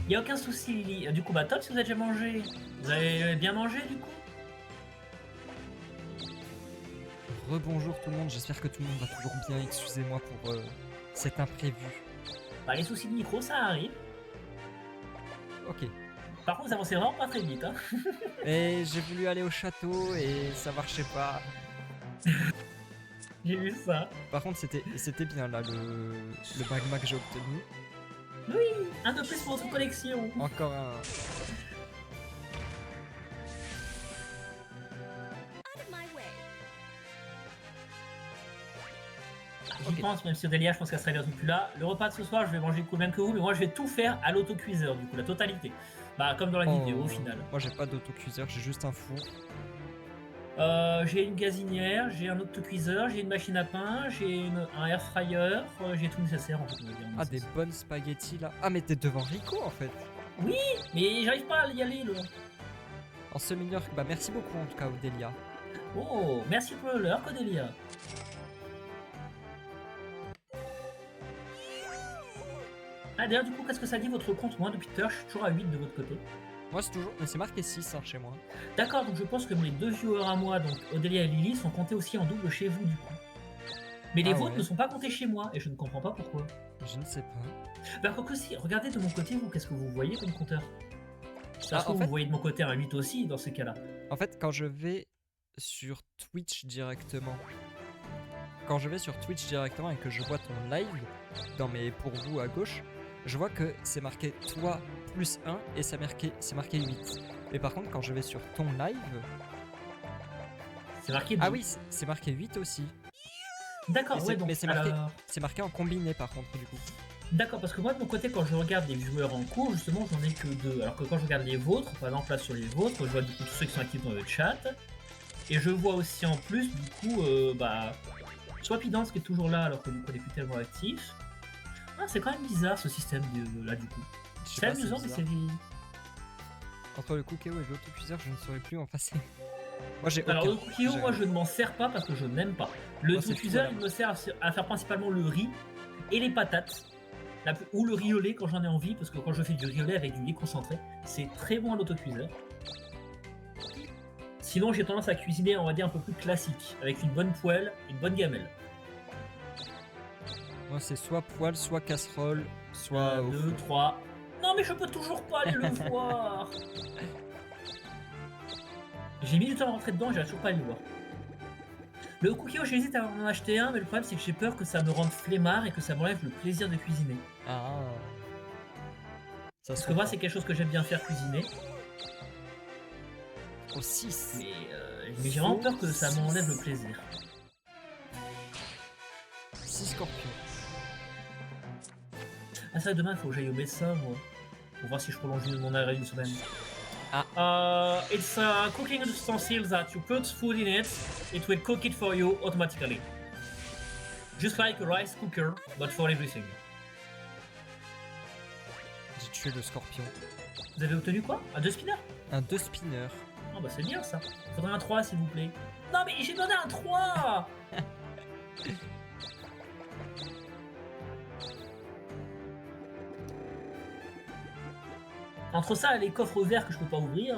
Y a aucun souci, Lily. Du coup, bah top si vous avez déjà mangé. Vous avez bien mangé du coup? Rebonjour tout le monde, j'espère que tout le monde va toujours bien. Excusez-moi pour cet imprévu. Bah les soucis de micro, ça arrive. Ok. Par contre, vous avancez vraiment pas très vite, hein. Et j'ai voulu aller au château et ça marchait pas. J'ai vu ça. Par contre, c'était bien là le magma que j'ai obtenu. Oui, un de plus pour votre collection. Encore un. Out of my way. J'y Ok. pense, même si Odelia, je pense qu'elle serait bientôt plus là. Le repas de ce soir, je vais manger le coup même que vous, mais moi je vais tout faire à l'autocuiseur, du coup, la totalité. Bah, comme dans la Oh, vidéo au final. Moi j'ai pas d'autocuiseur, j'ai juste un four. J'ai une gazinière, j'ai un autocuiseur, j'ai une machine à pain, j'ai un air fryer, j'ai tout nécessaire en fait. On va dire, Ah, des bonnes spaghettis là. Ah, mais t'es devant Rico en fait. Mais j'arrive pas à y aller là. En semi-heure, bah merci beaucoup en tout cas, Odelia. Oh, merci pour le leurre, Odelia. Ah d'ailleurs du coup qu'est-ce que ça dit votre compte? Moi depuis tout à l'heure je suis toujours à 8 de votre côté. Moi c'est toujours. Mais c'est marqué 6 hein, chez moi. D'accord, donc je pense que mes deux viewers à moi, donc Odelia et Lily, sont comptés aussi en double chez vous du coup. Mais les Ah vôtres ouais. ne sont pas comptés chez moi et je ne comprends pas pourquoi. Je ne sais pas. Bah quoi que si, regardez de mon côté vous, qu'est-ce que vous voyez comme compteur? Ça Ah, se trouve en fait- vous voyez de mon côté un 8 aussi dans ces cas-là. En fait, quand je vais sur Twitch directement. Quand je vais sur Twitch directement et que je vois ton live dans mes pour vous à gauche, je vois que c'est marqué toi plus 1 et c'est marqué 8. Mais par contre, quand je vais sur ton live. C'est marqué 2. Ah oui, c'est marqué 8 aussi. D'accord, mais ouais c'est- donc mais c'est marqué- alors- C'est marqué en combiné par contre, du coup. D'accord, parce que moi de mon côté quand je regarde les joueurs en cours, justement j'en ai que 2. Alors que quand je regarde les vôtres, par exemple là sur les vôtres, je vois du coup tous ceux qui sont actifs dans le chat. Et je vois aussi en plus du coup bah Swapidance qui est toujours là alors que du coup elle est plus tellement actif. Ah c'est quand même bizarre ce système là du coup. Je sais C'est pas, amusant mais bizarre. c'est... Entre le Cookéo et l'autocuiseur, je ne saurais plus en passer. Moi j'ai Alors aucun. le cookie moi je ne m'en sers pas parce que je n'aime pas. Le Moi, c'est diffuseur tout, il me sert à faire principalement le riz et les patates. Ou le riz au lait quand j'en ai envie, parce que quand je fais du riz au lait avec du lait concentré, c'est très bon à l'autocuiseur. Sinon j'ai tendance à cuisiner on va dire un peu plus classique, avec une bonne poêle, une bonne gamelle. Moi c'est soit poêle, soit casserole, soit. 1, au 2, four. 3... Non mais je peux toujours pas aller le voir. J'ai mis du temps à rentrer dedans, j'arrive toujours pas à aller le voir. Le cookie, j'hésite à en acheter un, mais le problème c'est que j'ai peur que ça me rende flemmard et que ça m'enlève le plaisir de cuisiner. Ah. Ça Parce se que moi, comprend. c'est quelque chose que j'aime bien faire cuisiner, Au 6. mais j'ai vraiment peur que ça m'enlève le plaisir. 6 scorpions. Ah ça, demain, il faut que j'aille au médecin, moi, pour voir si je prolonge mon arrêt une semaine. Ah. It's a cooking utensil that you put food in it, it will cook it for you automatically. Just like a rice cooker, but for everything. J'ai tué le scorpion. Vous avez obtenu quoi? Un 2 spinners? Un 2 spinners. Ah bah c'est bien ça. Faudrait un 3 s'il vous plaît. Non mais j'ai demandé un 3. Entre ça et les coffres verts que je peux pas ouvrir...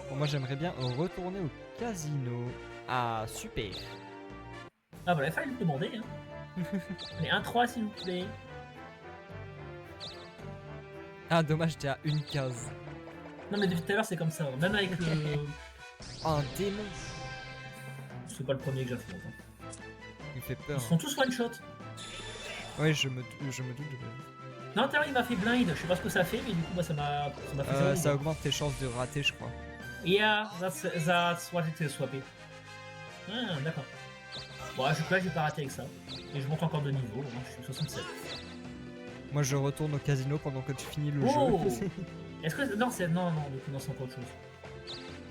Bon, moi j'aimerais bien retourner au casino. Ah, super. Ah voilà, il fallait le demander. Hein. Allez, un 3 s'il vous plaît. Ah, dommage, j'étais à une case. Non mais depuis tout à l'heure c'est comme ça. Même avec le... Oh, un démon. C'est pas le premier que j'affronte. Hein. Il fait peur. Ils sont tous one shot. Ouais, je me doute de Non, tout à l'heure il m'a fait blind. Je sais pas ce que ça fait, mais du coup bah, ça m'a fait zéro. ça augmente tes chances de rater, je crois. Yeah, that's what it is, swappé. Ah, d'accord. Bon, là, j'ai pas raté avec ça. Et je monte encore de niveau, hein, je suis 67. Moi, je retourne au casino pendant que tu finis le Oh jeu. Est-ce que... Non, c'est... Non, du coup, non, c'est encore autre chose.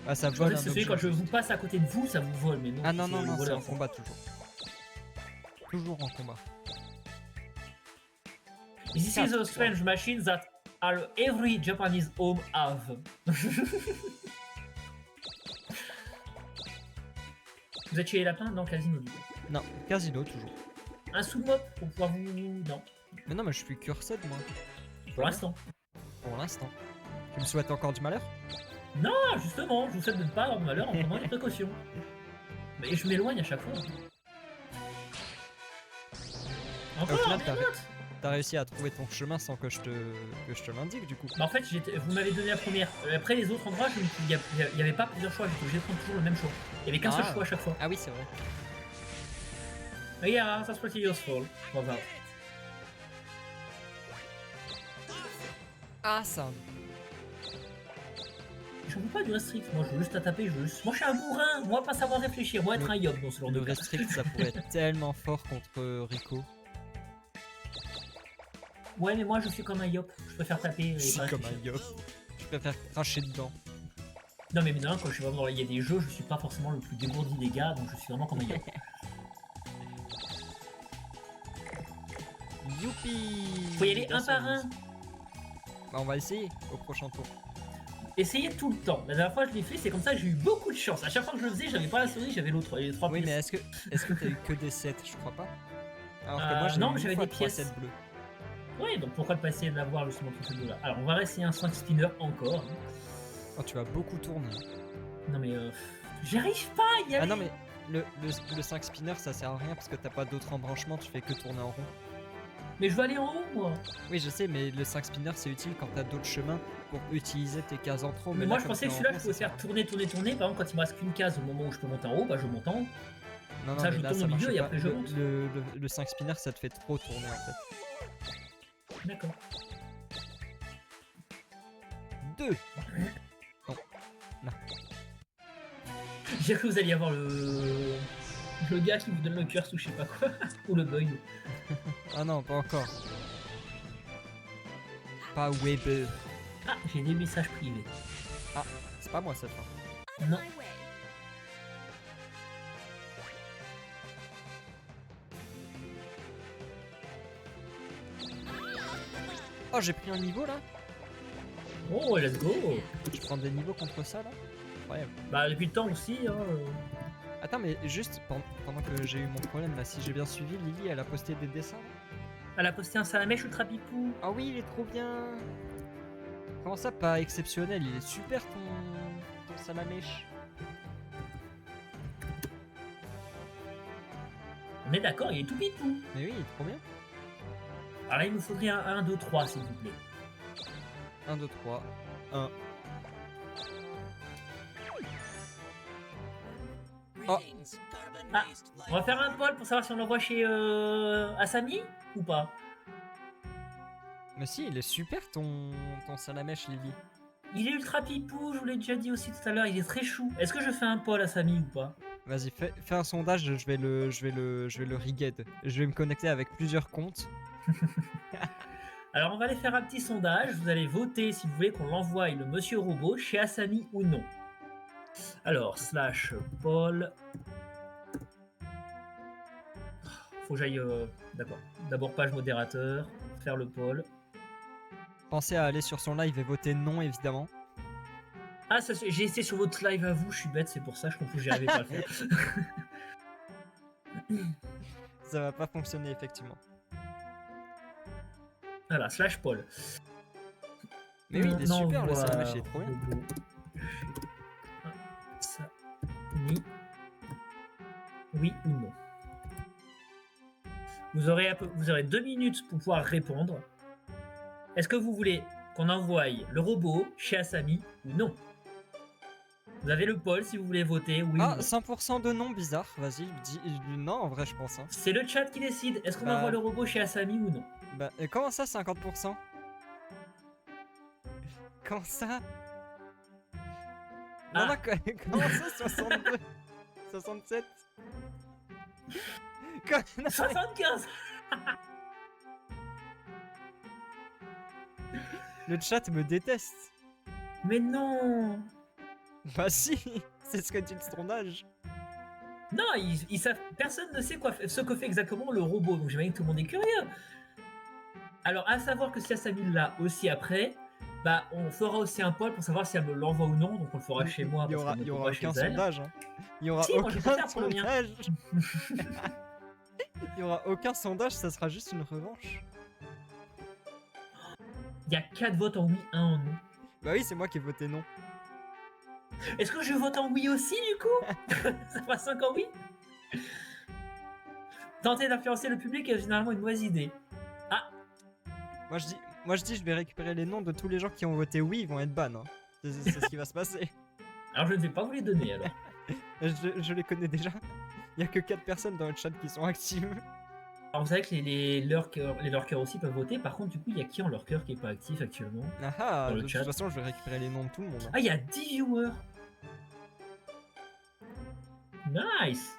Ah, ça Je vole pensais un que c'est celui objet. quand je vous passe à côté de vous, ça vous vole, mais non. Ah non, c'est non, le non, c'est voleur, en ça. combat toujours. Toujours en combat. This is a strange machine that every Japanese home have. Vous êtes chez les lapins dans le casino du coup. Non, casino toujours. Un sous-mop pour pouvoir vous... Non, Mais non, mais je suis cursed, moi. pour l'instant. Pour l'instant. Tu me souhaites encore du malheur? Non, justement, je vous souhaite de ne pas avoir de malheur en prenant des précautions. Mais je m'éloigne à chaque fois. Au Encore, final, mais what? t'as réussi à trouver ton chemin sans que je te l'indique, du coup. Bah en fait, vous m'avez donné la première. Après les autres endroits, il n'y avait pas plusieurs choix, j'étais obligé de prendre toujours le même choix. Il n'y avait qu'un seul choix à chaque fois. Ah oui, c'est vrai. Mais yeah, that's pretty useful. For that. Ah, ça. Je veux pas du restrict, moi je veux juste la taper, Moi je suis un bourrin, moi pas savoir réfléchir, moi être un yob dans ce genre de Le cas. restrict, ça pourrait être tellement fort contre Rico. Ouais mais moi je suis comme un yop, je préfère taper et C'est pas comme un réfléchir. yop. Je préfère cracher dedans. Non mais maintenant quand je suis vraiment il y a des jeux, je suis pas forcément le plus dégourdi des gars, donc je suis vraiment comme un yop. Youpi! Faut y aller un par un. Bah, on va essayer au prochain tour. Essayez tout le temps. La dernière fois je l'ai fait, c'est comme ça que j'ai eu beaucoup de chance. À chaque fois que je le faisais, j'avais pas la souris, j'avais l'autre, les 3 Oui, pièces. mais est-ce que t'as eu que des 7? Je crois pas. Alors que moi, j'ai non, eu mais j'avais une fois des 3 pièces. 7 bleus. Ouais, donc pourquoi ne pas essayer d'avoir justement tout ces deux là. Alors on va essayer un 5 spinner encore. Oh, tu vas beaucoup tourner. Non mais j'y arrive pas, il y a... Ah non, mais le 5 spinner, ça sert à rien parce que t'as pas d'autres embranchements, tu fais que tourner en rond. Mais je veux aller en haut moi. Oui, je sais, mais le 5 spinner, c'est utile quand t'as d'autres chemins pour utiliser tes cases en trop. Mais là, moi je comme pensais que t'es en celui-là rond, je pouvais ça sert faire à tourner. Par exemple quand il me reste qu'une case au moment où je peux monter en haut, bah je monte en haut. rien. Non, non, ça, mais je là, tourne ça au milieu marche et pas. après je monte. Le 5 spinner, ça te fait trop tourner en fait. D'accord. 2. J'ai cru que vous alliez avoir le gars qui vous donne le curse ou je sais pas quoi. Ou le bug. Ah non, pas encore. Pas Weber. Ah, j'ai des messages privés. C'est pas moi cette fois. Non. My way. Oh, j'ai pris un niveau là. Oh, let's go. Je prends des niveaux contre ça là. Incroyable. Bah depuis le temps aussi. Hein, Attends, mais juste pendant que j'ai eu mon problème là, si j'ai bien suivi, Lily elle a posté des dessins là. Elle a posté un salamèche ultra pipou. Ah oui, il est trop bien. Comment ça, pas exceptionnel? Il est super ton salamèche. On est d'accord, il est tout pipou. Mais oui, il est trop bien. Alors là il nous faudrait un 1, 2, 3 s'il vous plaît. 1, 2, 3. 1. Ah, on va faire un poll pour savoir si on l'envoie chez Asami ou pas. Mais si, il est super ton salamèche, Lily. Il est ultra pipou, je vous l'ai déjà dit aussi tout à l'heure, il est très chou. Est-ce que je fais un poll Asami ou pas? Vas-y, fais un sondage, je vais le reget. Je vais me connecter avec plusieurs comptes. Alors on va aller faire un petit sondage, vous allez voter si vous voulez qu'on l'envoie le monsieur robot chez Asami ou non. Alors, /Paul. Faut que j'aille... D'accord. D'abord page modérateur, faire le poll. Pensez à aller sur son live et voter non, évidemment. Ah, ça, j'ai essayé sur votre live à vous, je suis bête, c'est pour ça, je comprends que j'y arrivais pas à le faire. Ça va pas fonctionner, effectivement. Voilà, /Paul. Mais oui, il est Non, super, le voilà. salamèche, il est trop bien. Asami. Oui ou non. Vous aurez 2 minutes pour pouvoir répondre. Est-ce que vous voulez qu'on envoie le robot chez Asami ou non? Vous avez le poll si vous voulez voter oui Ah, ou non. 100% de non, bizarre. Vas-y, dis... Non, en vrai, je pense. Hein. C'est le chat qui décide. Est-ce qu'on Bah. envoie le robot chez Asami ou non? Bah, et comment ça, 50%? Comment ça? Non, Ah. non, comment ça, 62? 67? Non, 75. le chat me déteste. Mais non. Bah si, c'est ce que dit le sondage. Non, ils savent. Personne ne sait ce que fait exactement le robot. Donc j'imagine que tout le monde est curieux. Alors, à savoir que si Asami l'a aussi après, bah on fera aussi un poll pour savoir si elle me l'envoie ou non. Donc on le fera chez moi. Il y aura, parce qu'elle il y ne peut aura pas chez aucun elle. sondage. Hein. Il y aura Si, moi, je peux aucun faire pour le mien. sondage. Il y aura aucun sondage, ça sera juste une revanche. Il y a 4 votes en oui, 1 en non. Bah oui, c'est moi qui ai voté non. Est-ce que je vote en oui aussi du coup? Ça fera 5 en oui? Tenter d'influencer le public est généralement une mauvaise idée. Moi je dis, je vais récupérer les noms de tous les gens qui ont voté oui, ils vont être ban. Hein. C'est ce qui va se passer. Alors je ne vais pas vous les donner alors. Je les connais déjà. Il y a que 4 personnes dans le chat qui sont actives. Alors vous savez que les lurkers aussi peuvent voter. Par contre du coup il y a qui en lurker qui est pas actif actuellement? Ah ah, Dans de le toute chat. façon, je vais récupérer les noms de tout le monde. Hein. Ah il y a 10 viewers. Nice.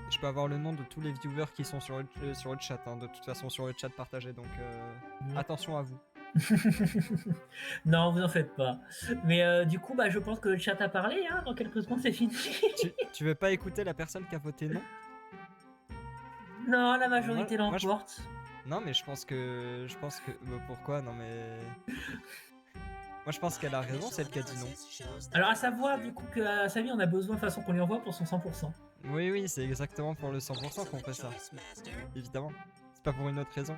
Je peux avoir le nom de tous les viewers qui sont sur le chat, hein, de toute façon sur le chat partagé, donc attention à vous. Non vous en faites pas. Mais du coup bah je pense que le chat a parlé hein. Dans quelques secondes c'est fini. Tu veux pas écouter la personne qui a voté non? Non la majorité Moi, je- l'emporte. Non mais je pense que... bah, pourquoi? Non mais... Moi je pense qu'elle a raison, celle qui a dit non. Alors à savoir du coup qu'à Samy on a besoin de façon qu'on lui envoie pour son 100%. Oui oui, c'est exactement pour le 100% qu'on fait ça. Évidemment. C'est pas pour une autre raison.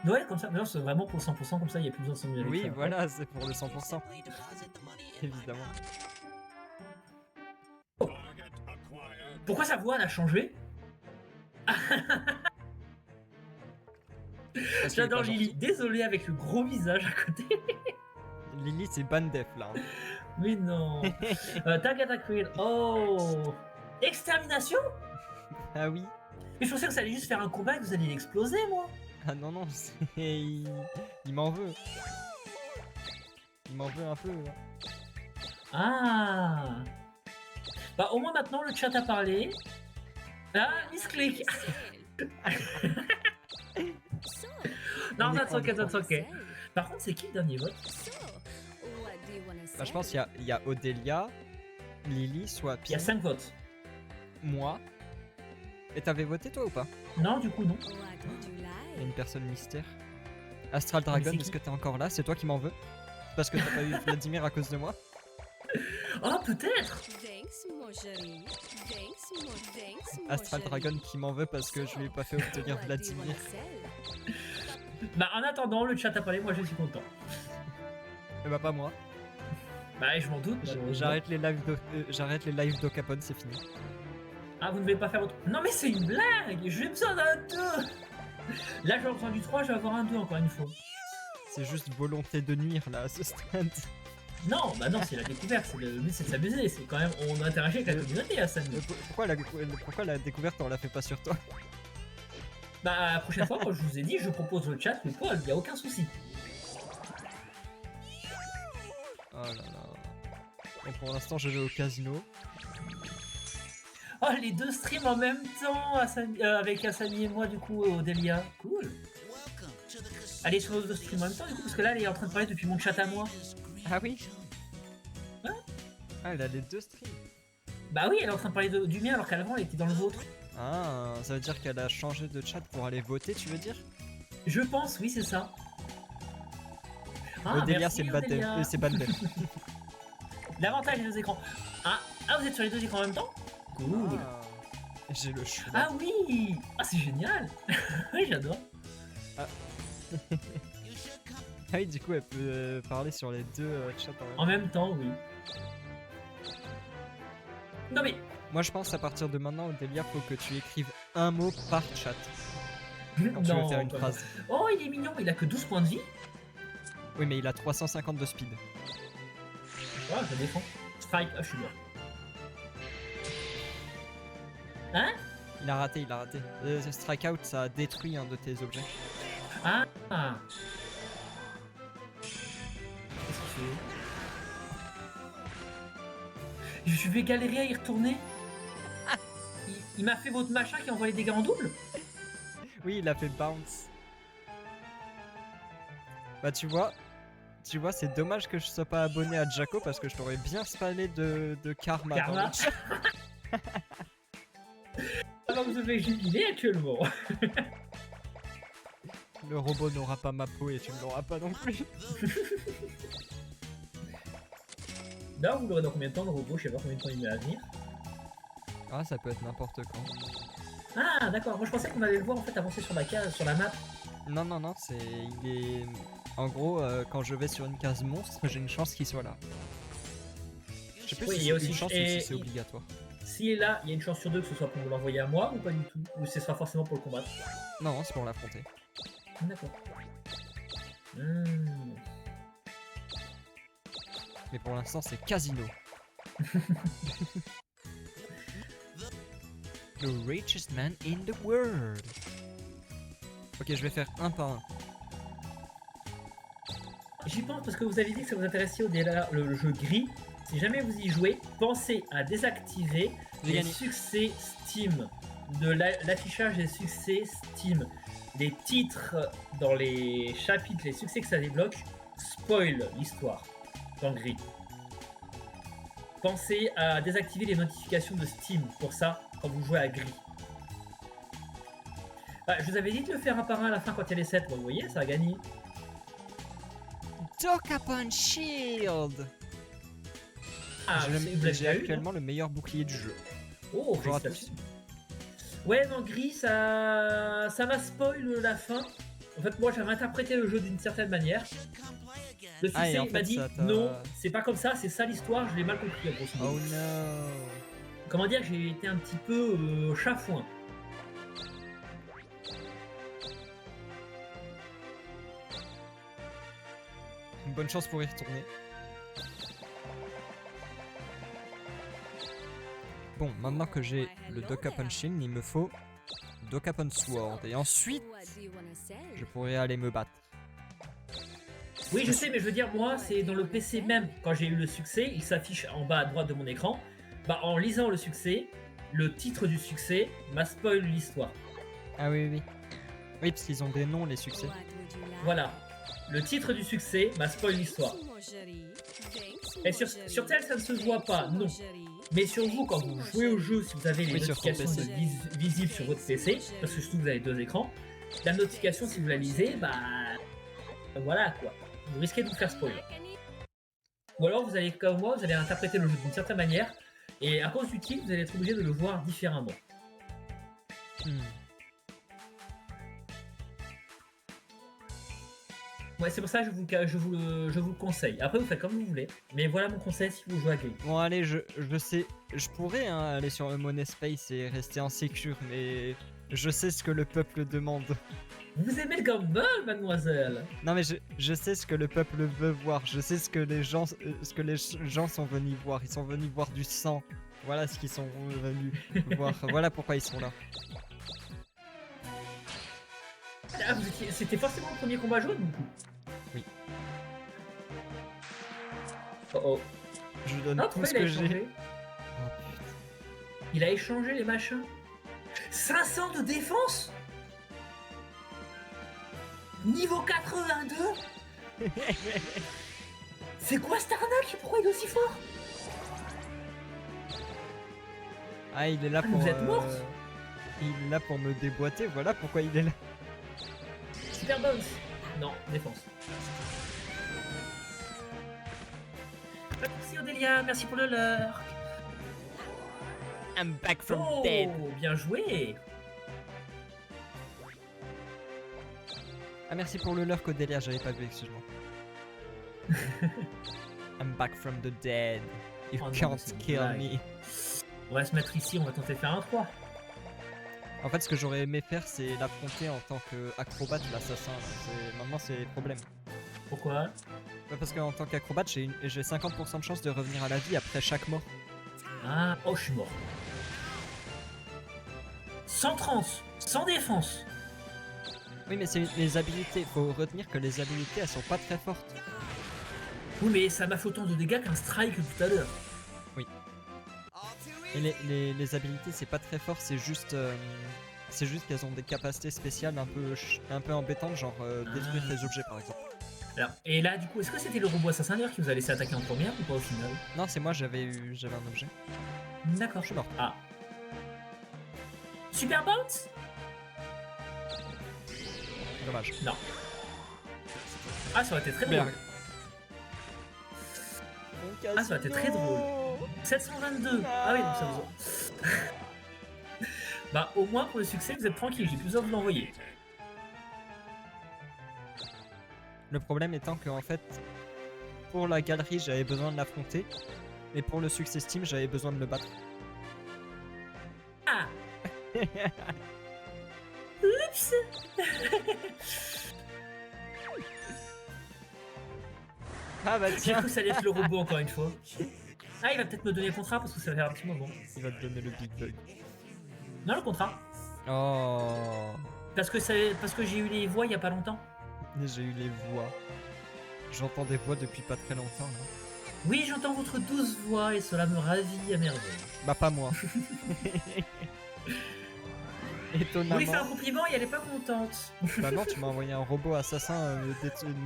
Ouais comme ça, d'ailleurs c'est vraiment pour le 100% comme ça il n'y a plus besoin de s'en avec Oui ça. voilà, c'est pour le 100%. Évidemment. Pourquoi sa voix elle a changé? Parce qu'il est J'adore pas Lily, gentil. désolé avec le gros visage à côté. Lily c'est ban def là. Hein. Mais non. Tagata Queen, oh. Extermination? Ah oui. Mais je pensais que ça allait juste faire un combat et que vous alliez l'exploser moi. Ah non non, il m'en veut. Il m'en veut un peu. Là. Ah. Bah au moins maintenant le chat a parlé. Ah, il se clique. So, Non, On est that's okay, content. that's okay. Par contre, c'est qui le dernier vote? so, what do you wanna say? Bah, je pense qu'il y a Odelia, Lily, soit Il y a 5 votes. moi. Et t'avais voté toi ou pas? Non, du coup, non. What would you Il y a like? une personne mystère. Astral Mais Dragon, c'est est-ce qui que t'es encore là? C'est toi qui m'en veux? Parce que t'as pas eu Vladimir à cause de moi? Oh, peut-être. Thanks, mon chéri. Thanks, mon Astral chéri. Dragon qui m'en veut parce que je lui ai pas fait obtenir What do you Vladimir. wanna say? Bah, en attendant, le chat a parlé, moi je suis content. Eh bah pas moi. Bah, je m'en doute. malheureusement. J'arrête les lives d'Okapon, c'est fini. Ah, vous ne voulez pas faire votre. Non, mais c'est une blague. J'ai besoin d'un 2. Là, j'ai besoin du 3, je vais avoir un 2 encore une fois. C'est juste volonté de nuire là à ce stade. Non, bah non, c'est la découverte, le but c'est de s'amuser, c'est quand même, on interagit avec la communauté à Samy. Pourquoi la découverte on la fait pas sur toi? Bah la prochaine fois, quand je vous ai dit, je propose le chat, mais Paul, y a aucun souci. Oh là là. Bon, pour l'instant je vais au casino. Oh, les deux streams en même temps, avec Asami et moi, du coup, Delia. Cool. Welcome to the casino. Allez sur nos deux streams en même temps, du coup, parce que là, elle est en train de parler depuis mon chat à moi. Ah oui? Ouais. Ah, elle a les deux streams. Bah oui, elle est en train de parler du mien, alors qu'avant, elle était dans le vôtre. Ah, ça veut dire qu'elle a changé de chat pour aller voter, tu veux dire? Je pense, oui, c'est ça. Odelia, merci, c'est le bad Odelia. c'est bad dev. L'avantage des deux écrans. Ah, vous êtes sur les deux écrans en même temps? Cool. Ah, j'ai le choix. Ah oui. Ah, c'est génial. Oui, j'adore. You should come. Ah oui, du coup, elle peut parler sur les deux chats en même temps. En même temps, oui. Non mais, Moi, je pense à partir de maintenant, Odelia, faut que tu écrives un mot par chat quand tu veux non. faire une quand phrase. même. Oh, il est mignon, il a que 12 points de vie. Oui, mais il a 350 de speed. Ouais, je défends. Strike, ah, je suis mort. Hein? Il a raté, il a raté. Strikeout, ça a détruit un de tes objets. Ah. Qu'est-ce qu'il fait? Je vais galérer à y retourner. Il m'a fait votre machin qui envoie les dégâts en double. Oui, il a fait bounce. Bah, tu vois, c'est dommage que je sois pas abonné à Jaco parce que je t'aurais bien spammé de karma. dans Karma. le chat. Alors vous devez jubiler actuellement. Le robot n'aura pas ma peau et tu ne l'auras pas non plus. Là, vous l'aurez dans combien de temps le robot? Je sais pas combien de temps il met à venir. Ah, ça peut être n'importe quand. Ah, d'accord. Moi, je pensais qu'on allait le voir en fait avancer sur la case, sur la map. Non, non, non, il est... En gros, quand je vais sur une case monstre, j'ai une chance qu'il soit là. Je sais plus Oui, si il y a c'est aussi- une chance ou et- si c'est obligatoire. S'il est là, il y a une chance sur deux que ce soit pour l'envoyer à moi ou pas du tout. Ou ce sera forcément pour le combattre. Non, c'est pour l'affronter. D'accord. Hmm. Mais pour l'instant, c'est casino. The richest man in the world. Ok, je vais faire un par un. J'y pense parce que vous avez dit que ça vous intéressait le jeu gris. Si jamais vous y jouez, pensez à désactiver J'ai les gagné. succès Steam. L'affichage des succès Steam. Les titres dans les chapitres, les succès que ça débloque, spoil l'histoire dans le gris. Pensez à désactiver les notifications de Steam pour ça quand vous jouez à gris. Ah, je vous avais dit de le faire un par un à la fin quand il y a les 7, vous voyez, ça a gagné. Dokapon Shield. Ah, J'ai vous l'avez déjà eu, non? actuellement le meilleur bouclier du jeu. Oh, Bonjour à félicitations. Ouais, non, gris, ça m'a spoil la fin. En fait, moi, j'avais interprété le jeu d'une certaine manière. Should come play again. Le Ah, et succès en m'a fait, dit ça t'a- non, c'est pas comme ça, c'est ça l'histoire, je l'ai mal compris en grosso modo. Oh no. Comment dire, j'ai été un petit peu chafouin. Bonne chance pour y retourner. Bon, maintenant que j'ai le Dokapon Shield, il me faut Dokapon Sword. Et ensuite, What do you wanna say? je pourrais aller me battre. Oui, je sais, mais je veux dire, moi, c'est dans le PC même. Quand j'ai eu le succès, il s'affiche en bas à droite de mon écran. Bah, en lisant le succès, le titre du succès m'a spoil l'histoire. Ah oui, oui. Oui, parce qu'ils ont des noms, les succès. What would you like? Voilà. Le titre du succès m'a spoil l'histoire. Thanks, mon chéri. Thanks, Et mon sur chéri. tel, ça ne se voit pas, Thanks, mon non. chéri. Mais sur vous, quand vous jouez au jeu, si vous avez les Oui, sur ton notifications PC. visibles sur votre PC, parce que surtout vous avez deux écrans, la notification, si vous la lisez, bah voilà quoi. Vous risquez de vous faire spoil. Ou alors vous allez, comme moi, vous allez interpréter le jeu d'une certaine manière, et à cause du titre, vous allez être obligé de le voir différemment. Hmm. Ouais, c'est pour ça que je vous le conseille. Après, vous faites comme vous voulez. Mais voilà mon conseil si vous jouez à Gris. Bon, allez, je sais. Je pourrais aller sur Money Space et rester en sécure, mais Je sais ce que le peuple demande. Vous aimez le gamble, mademoiselle? Non mais je sais ce que le peuple veut voir. Je sais ce que les gens sont venus voir. Ils sont venus voir du sang. Voilà ce qu'ils sont venus voir. Voilà pourquoi ils sont là. Ah, c'était forcément le premier combat jaune, du coup? Oui. Oh oh. Je donne Ah, tout pourquoi ce il a que j'ai. échangé? Oh, putain. Il a échangé les machins. 500 de défense? Niveau 82? C'est quoi cette arnaque? Pourquoi il est aussi fort? Ah, il est là Ah, pour. vous êtes morte? Il est là pour me déboîter. Voilà pourquoi il est là. Super bounce. Non, défense. Merci Odélia, merci pour le lurk. I'm back from Oh, dead. bien joué. Ah merci pour le lurk Odélia, j'avais pas vu, excuse-moi. I'm back from the dead. You Oh non, can't c'est une kill blague. me. On va se mettre ici, on va tenter de faire un 3. En fait, ce que j'aurais aimé faire, c'est l'affronter en tant qu'acrobate, l'assassin. Maintenant, c'est le problème. Pourquoi? Ouais, parce qu'en tant qu'acrobate, j'ai 50% de chance de revenir à la vie après chaque mort. Ah, oh, je suis mort. Sans trans, sans défense. Oui, mais c'est les habilités. Faut retenir que les habilités, elles sont pas très fortes. Oui, mais ça m'a fait autant de dégâts qu'un strike tout à l'heure. Et les habilités, c'est pas très fort, c'est juste qu'elles ont des capacités spéciales un peu embêtantes, genre détruire les objets par exemple. Alors, et là, du coup, est-ce que c'était le robot assassin d'ailleurs qui vous a laissé attaquer en première ou pas au final? Non, c'est moi, j'avais un objet. D'accord. Je suis mort. Ah. Super bounce? Dommage. Non. Ah, ça aurait été très drôle. Merde. Ah, ça aurait été très drôle. 722. Ah oui, donc ça vous... Bah, au moins pour le succès, vous êtes tranquille, j'ai plus besoin de vous l'envoyer. Le problème étant que en fait, pour la galerie, j'avais besoin de l'affronter, mais pour le succès Steam, j'avais besoin de le battre. Ah. Oups. Ah bah J'ai tiens, cru que ça allait être le robot encore une fois. Ah, il va peut-être me donner le contrat parce que ça va faire un petit moment. il va te donner le big bug. Non, le contrat. Oh, Parce que j'ai eu les voix il y a pas longtemps. j'ai eu les voix. J'entends des voix depuis pas très longtemps là. Oui, j'entends votre douce voix et cela me ravit à merveille. Bah pas moi. Étonnamment. Oui, fais un compliment et elle est pas contente. Bah non, tu m'as envoyé un robot assassin me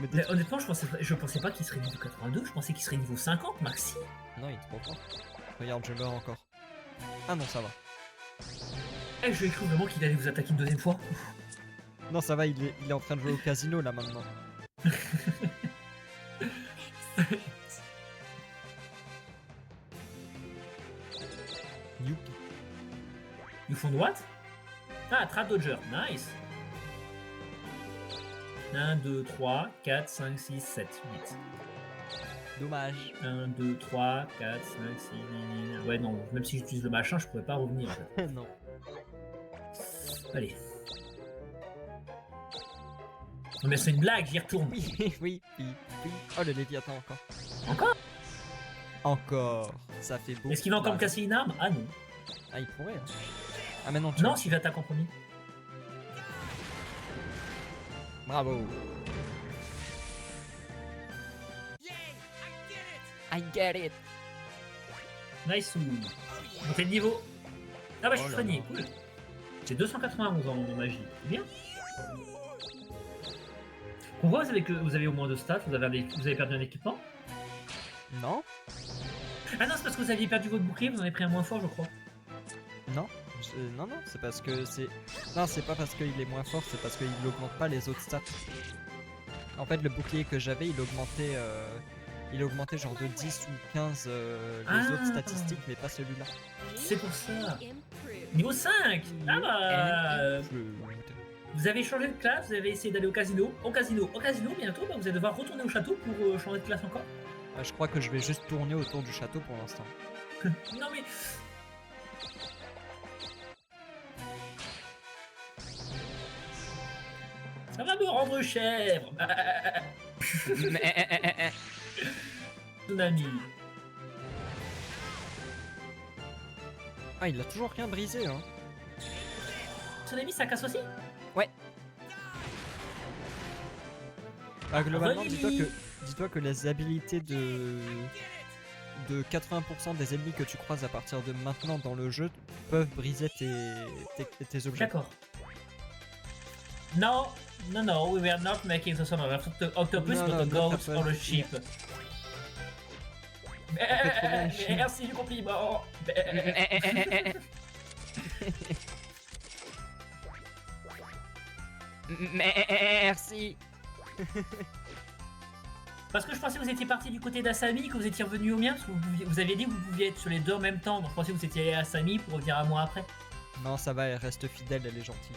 Mais détruire. honnêtement, je pensais pas qu'il serait niveau 82, je pensais qu'il serait niveau 50 maxi. Non, il est trop fort. Regarde, je meurs encore. Ah non, ça va. Eh, je cru vraiment qu'il allait vous attaquer une deuxième fois. Non, ça va, il est en train de jouer au casino là maintenant. Youpi. You found what? Ah, Trap Dodger, nice. 1, 2, 3, 4, 5, 6, 7, 8. Dommage. 1, 2, 3, 4, 5, 6... Ouais, non, même si j'utilise le machin, je pourrais pas revenir en fait. Non. Allez. Non mais c'est une blague, j'y retourne. Oui, oui, oui, oui. Oh, le Léviathan encore. Encore? Encore. Ça fait beau. Est-ce qu'il va encore me casser une arme? Ah non. Ah, il pourrait. Hein. Ah, mais non, tu Non, vois. s'il attaque en premier. Bravo. I get it. Nice. Montez de niveau. Ah bah je suis Oh là soigné, là. cool. J'ai 291 en magie, c'est bien. On voit que vous avez au moins de stats, vous avez perdu un équipement. Non. Ah non, c'est parce que vous aviez perdu votre bouclier, vous en avez pris un moins fort, je crois. Non. Non, non, c'est parce que c'est... Non, c'est pas parce qu'il est moins fort, c'est parce qu'il augmente pas les autres stats. En fait, le bouclier que j'avais, il augmentait genre de 10 ou 15 les autres statistiques, mais pas celui-là. C'est pour ça. Improved. Niveau 5. Ah bah... Improved. Vous avez changé de classe, vous avez essayé d'aller au casino. Au casino, bientôt, bah, vous allez devoir retourner au château pour changer de classe encore. Je crois que je vais juste tourner autour du château pour l'instant. Non mais... Ça va me rendre chèvre. Tsunami. Ah, il a toujours rien brisé, hein. Tsunami, ça casse aussi? Ah, globalement, Reli. dis-toi que les habilités de 80% des ennemis que tu croises à partir de maintenant dans le jeu peuvent briser tes objets. D'accord. No, no, no, we were not making the son of octopus, No, but no, a don't ghost happen. on a ship. fait trop bien les chiens. Merci du compliment. Merci. Parce que je pensais que vous étiez parti du côté d'Asami, que vous étiez revenu au mien, parce que vous aviez dit que vous pouviez être sur les deux en même temps, donc je pensais que vous étiez allé à Asami pour revenir à moi après. Non, ça va, elle reste fidèle, elle est gentille.